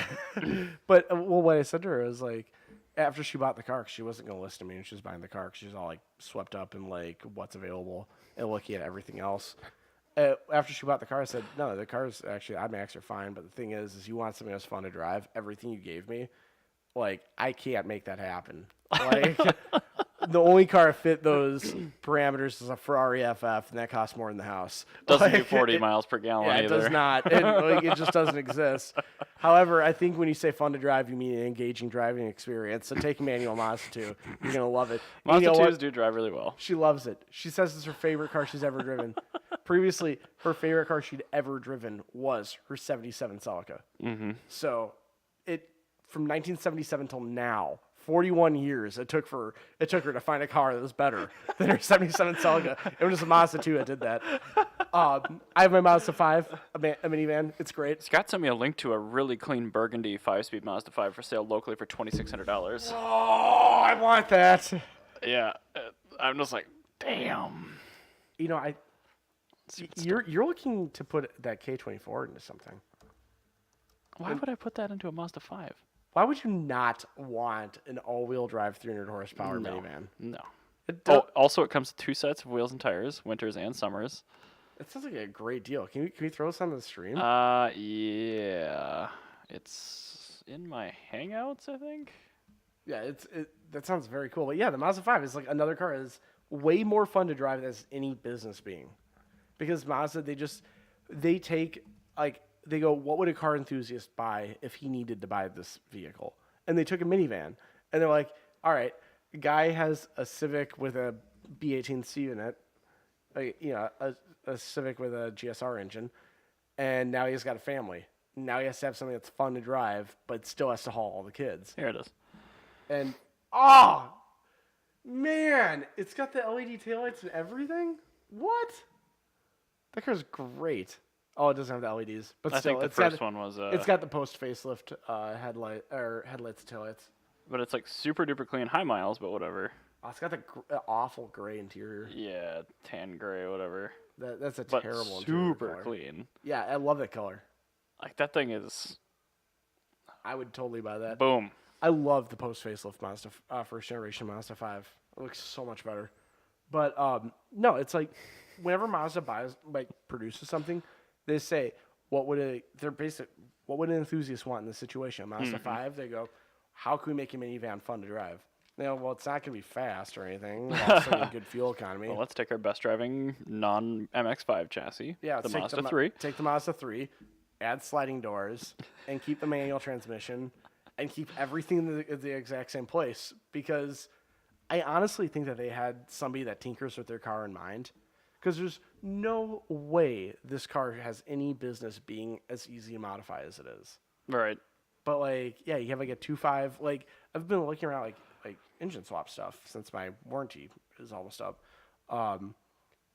But well, what I said to her is like, after she bought the car, 'cause she wasn't gonna listen to me, and she was buying the car, 'cause she was all like swept up in like what's available and looking at everything else. After she bought the car, I said, no, the cars actually automatics are fine, but the thing is you want something that's fun to drive. Everything you gave me, like I can't make that happen. Like the only car to fit those parameters is a Ferrari FF, and that costs more than the house. Doesn't do 40 miles per gallon either. It does not. It just doesn't exist. However, I think when you say fun to drive, you mean an engaging driving experience. So take a manual Mazda 2. You're going to love it. Mazda 2s do drive really well. She loves it. She says it's her favorite car she's ever driven. Previously, her favorite car she'd ever driven was her 77 Celica. So from 1977 till now, 41 years it took her to find a car that was better than her 77 Celica. It was just a Mazda 2 that did that. I have my Mazda 5, a minivan. It's great. Scott sent me a link to a really clean burgundy 5-speed Mazda 5 for sale locally for $2,600. Oh, I want that. Yeah, I'm just like, damn. You know, you're looking to put that K24 into something. Why would I put that into a Mazda 5? Why would you not want an all-wheel drive 300 horsepower minivan? No. Also, it comes with 2 sets of wheels and tires, winters and summers. It sounds like a great deal. Can we throw this on the stream? Yeah. It's in my Hangouts, I think. Yeah, that sounds very cool. But yeah, the Mazda 5 is like another car that is way more fun to drive than any business being. Because Mazda, they take, like, they go, what would a car enthusiast buy if he needed to buy this vehicle? And they took a minivan. And they're like, all right, a guy has a Civic with a B18C in it, a Civic with a GSR engine, and now he's got a family. Now he has to have something that's fun to drive, but still has to haul all the kids. Here it is. And Oh, man. It's got the LED taillights and everything? What? That car's great. Oh, it doesn't have the LEDs. But I still, think the first one was... it's got the post-facelift headlights and taillights. But it's like super duper clean, high miles, but whatever. Oh, it's got the awful gray interior. Yeah, tan gray, whatever. That's a But terrible super interior color. clean. Yeah, I love that color. Like, that thing is... I would totally buy that. Boom. I love the post-facelift Mazda, first generation Mazda 5. It looks so much better. But no, it's like whenever Mazda produces something, they say, what would an enthusiast want in this situation? Mazda 5, they go, how can we make a minivan fun to drive? Well, it's not going to be fast or anything. Also good fuel economy. Well, let's take our best driving non-MX-5 chassis, the Mazda 3. Take the Mazda 3, add sliding doors, and keep the manual transmission, and keep everything in the exact same place. Because I honestly think that they had somebody that tinkers with their car in mind. Because there's no way this car has any business being as easy to modify as it is. Right. But, like, yeah, you have, like, a 2.5. Like, I've been looking around, like engine swap stuff since my warranty is almost up. 2.5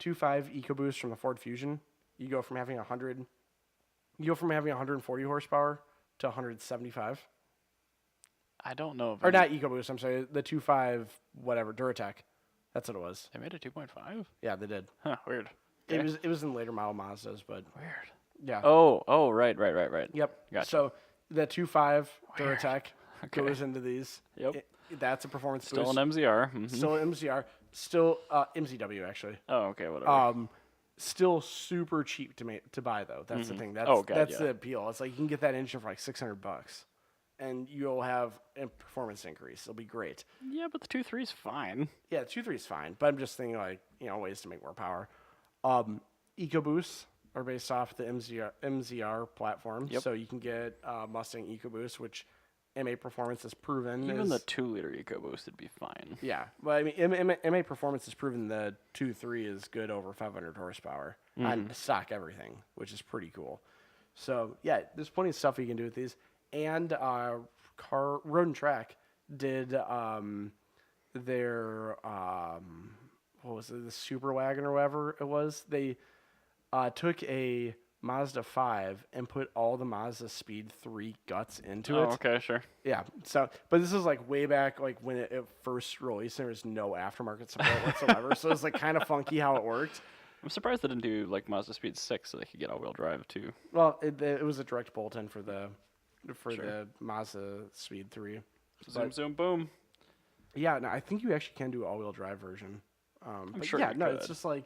EcoBoost from the Ford Fusion. You go from having 140 horsepower to 175. I don't know. Or not EcoBoost, I'm sorry. The 2.5 whatever, Duratec. That's what it was. They made a 2.5? Yeah, they did. Huh, weird. Okay. It was in later model Mazdas, but... Weird. Yeah. Oh, right. Yep. Gotcha. So, the 2.5 Duratec goes into these. Yep. That's a performance Still boost. an MZR. Mm-hmm. Still an MZR. Still MZW, actually. Oh, okay, whatever. Still super cheap to buy, though. That's the thing. That's the appeal. It's like you can get that engine for like $600, and you'll have a performance increase. It'll be great. Yeah, but the 2.3 is fine. Yeah, the 2.3 is fine, but I'm just thinking like ways to make more power. EcoBoosts are based off the MZR platform, so you can get Mustang EcoBoost, which MA Performance has proven. Even the 2-liter EcoBoost would be fine. Yeah, but I mean, MA Performance has proven the 2.3 is good over 500 horsepower on stock everything, which is pretty cool. So yeah, there's plenty of stuff you can do with these. And Road and Track did their what was it, the Super Wagon or whatever it was. They took a Mazda 5 and put all the Mazda Speed 3 guts into it. Oh, okay, sure. Yeah. So, but this is like way back, like when it first released. There was no aftermarket support whatsoever, so it's like kind of funky how it worked. I'm surprised they didn't do like Mazda Speed 6 so they could get all-wheel drive too. Well, it was a direct bolt-in for the Mazda Speed 3. Zoom, zoom, boom. Yeah, no, I think you actually can do an all-wheel drive version. I'm sure yeah, you no, could. it's just like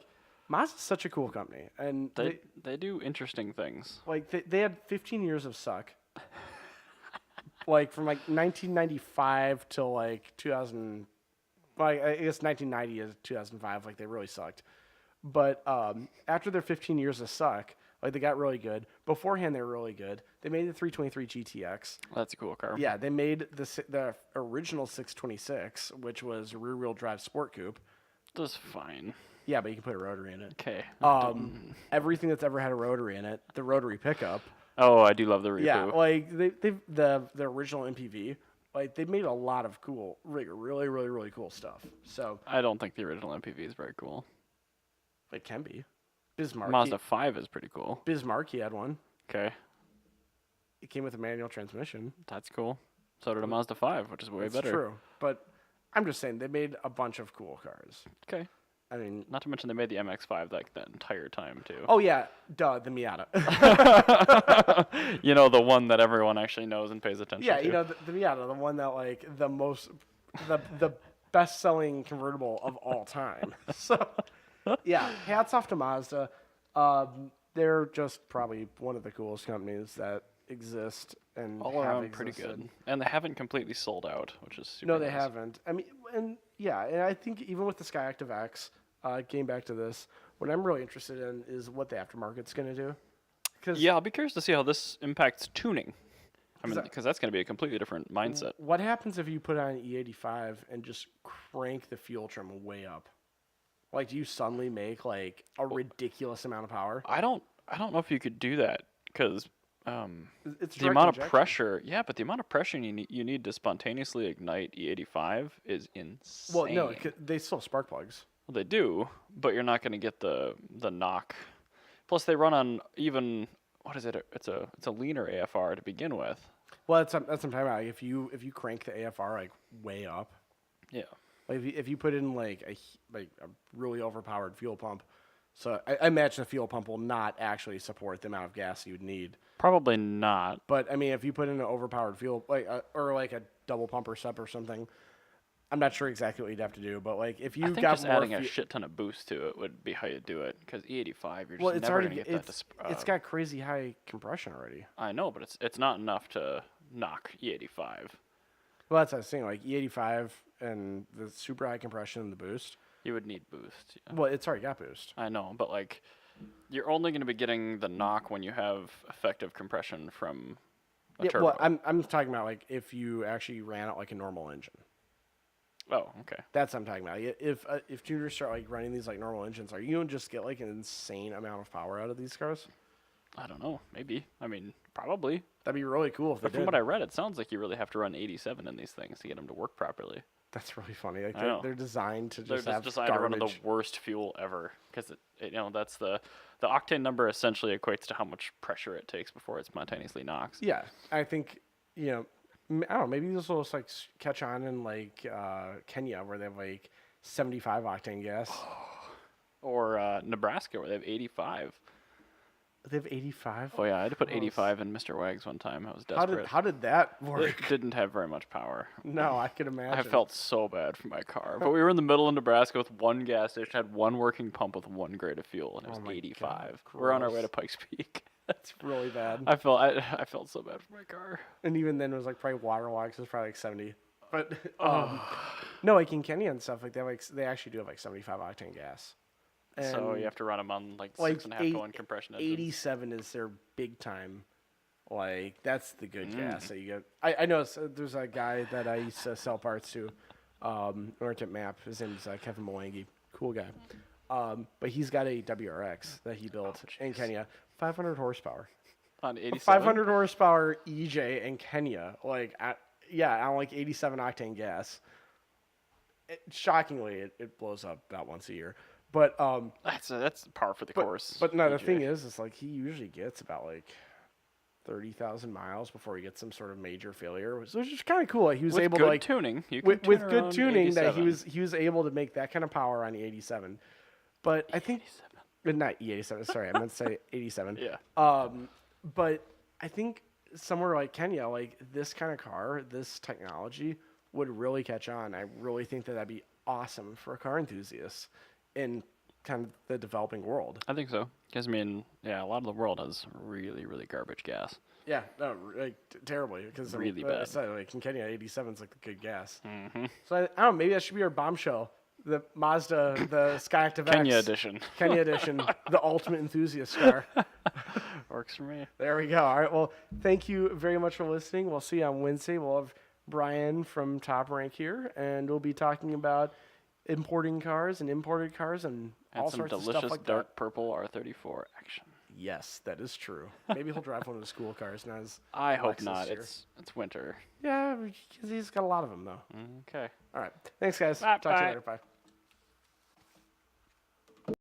Mazda's such a cool company, and they do interesting things. Like they had 15 years of suck, like from like 1995 till like 2000. Well, I guess 1990 is 2005. Like they really sucked, but after their 15 years of suck, like they got really good. Beforehand, they were really good. They made the 323 GTX. That's a cool car. Yeah, they made the original 626, which was a rear-wheel drive sport coupe. That's fine. Yeah, but you can put a rotary in it. Okay. Everything that's ever had a rotary in it, the rotary pickup. Oh, I do love the Repo. Yeah, like the original MPV, like they made a lot of cool, really, really, really cool stuff. So I don't think the original MPV is very cool. It can be. Bismarck. Mazda 5 is pretty cool. Bismarck had one. Okay. It came with a manual transmission. That's cool. So did a Mazda 5, which is way better. True, but I'm just saying they made a bunch of cool cars. Okay. I mean, not to mention they made the MX-5 like that entire time too. Oh yeah, duh, the Miata. You know, the one that everyone actually knows and pays attention to. Yeah, you know the Miata, the one that like the best-selling convertible of all time. So, yeah, hats off to Mazda. They're just probably one of the coolest companies that exist and all around pretty good. And they haven't completely sold out, which is super No, they nice. haven't. I mean, and I think even with the Skyactiv X, getting back to this, what I'm really interested in is what the aftermarket's going to do. Yeah, I'll be curious to see how this impacts tuning. I mean, because that's going to be a completely different mindset. What happens if you put on an E85 and just crank the fuel trim way up? Like, do you suddenly make like a ridiculous amount of power? I don't know if you could do that because It's the direct amount injection. of pressure. Yeah, but the amount of pressure you need to spontaneously ignite E85 is insane. Well, no, they still have spark plugs. Well, they do, but you're not going to get the knock. Plus, they run on even what is it? It's a leaner AFR to begin with. Well, that's what I'm talking about. If you crank the AFR like way up, Yeah. like if you put in like a really overpowered fuel pump, so I imagine the fuel pump will not actually support the amount of gas you would need. Probably not. But I mean, if you put in an overpowered fuel or like a double pumper sub or something, I'm not sure exactly what you'd have to do. But like if you I think got just more adding a shit ton of boost to it would be how you do it. Because E85, you're just never gonna get that. It's got crazy high compression already. I know, but it's not enough to knock E85. Well, that's what I was saying. Like E85 and the super high compression and the boost. You would need boost. Yeah. Well, it's already got boost. I know, but like, you're only going to be getting the knock when you have effective compression from a turbo. Well, I'm talking about like if you actually ran it like a normal engine. Oh, okay. That's what I'm talking about. If tuners start like running these like normal engines, are you going to just get like an insane amount of power out of these cars? I don't know. Maybe. I mean, probably. That'd be really cool if they But from did. what I read, it sounds like you really have to run 87 in these things to get them to work properly. That's really funny. Like I know. they're designed to They're just have designed to run garbage. the worst fuel ever because that's the octane number essentially equates to how much pressure it takes before it spontaneously knocks. Yeah, I think I don't know. Maybe this will just like catch on in like Kenya where they have like 75 octane gas. Or Nebraska where they have 85. They have 85. Oh yeah, I had to put 85 in Mr. Wags one time. I was desperate. How did that It work? didn't have very much power. No, I could imagine. I felt so bad for my car. But we were in the middle of Nebraska with one gas station, had one working pump with one grade of fuel, and it was my 85. God, We're on our way gross. to Pikes Peak. That's really bad. I felt so bad for my car. And even then, it was like probably waterlogged. So it was probably like 70. But no, like in Kenya and stuff, like they actually do have like 75 octane gas. So And you have to run them on like like 6.5 going compression engines. 87 is their big time. Like that's the good gas that you get. I know there's a guy that I used to sell parts to, worked at MAP. His name's Kevin Malangi. Cool guy. But he's got a WRX that he built in Kenya, 500 horsepower. On 87? 500 horsepower EJ in Kenya, like on like 87 octane gas. Shockingly, it blows up about once a year. But that's par for the course. But no, the EJ. thing is like he usually gets about like 30,000 miles before he gets some sort of major failure, which is kind of cool. Like, he was with able good to like tuning, you can with tune good around tuning that 87. he was able to make that kind of power on the 87. But I think 87. not E87. Sorry, I meant to say 87. Yeah. But I think somewhere like Kenya, like this kind of car, this technology would really catch on. I really think that'd be awesome for car enthusiasts in kind of the developing world. I think so. Because, I mean, yeah, a lot of the world has really, really garbage gas. Yeah, no, like terribly. Because Really I bad. said, like in Kenya, 87 is like the good gas. Mm-hmm. So I don't know, maybe that should be our bombshell. The Mazda, the Skyactiv Kenya X. edition. Kenya edition, the ultimate enthusiast car. Works for me. There we go. All right. Well, thank you very much for listening. We'll see you on Wednesday. We'll have Brian from Top Rank here, and we'll be talking about importing cars and imported cars and all some sorts of delicious stuff like dark that. purple R34 action. Yes, that is true. Maybe he'll drive one of the school cars, not as I hope Lexus not. here. It's winter. Yeah, because he's got a lot of them though. Okay. All right. Thanks, guys. Bye. Talk to you Bye. later. Bye.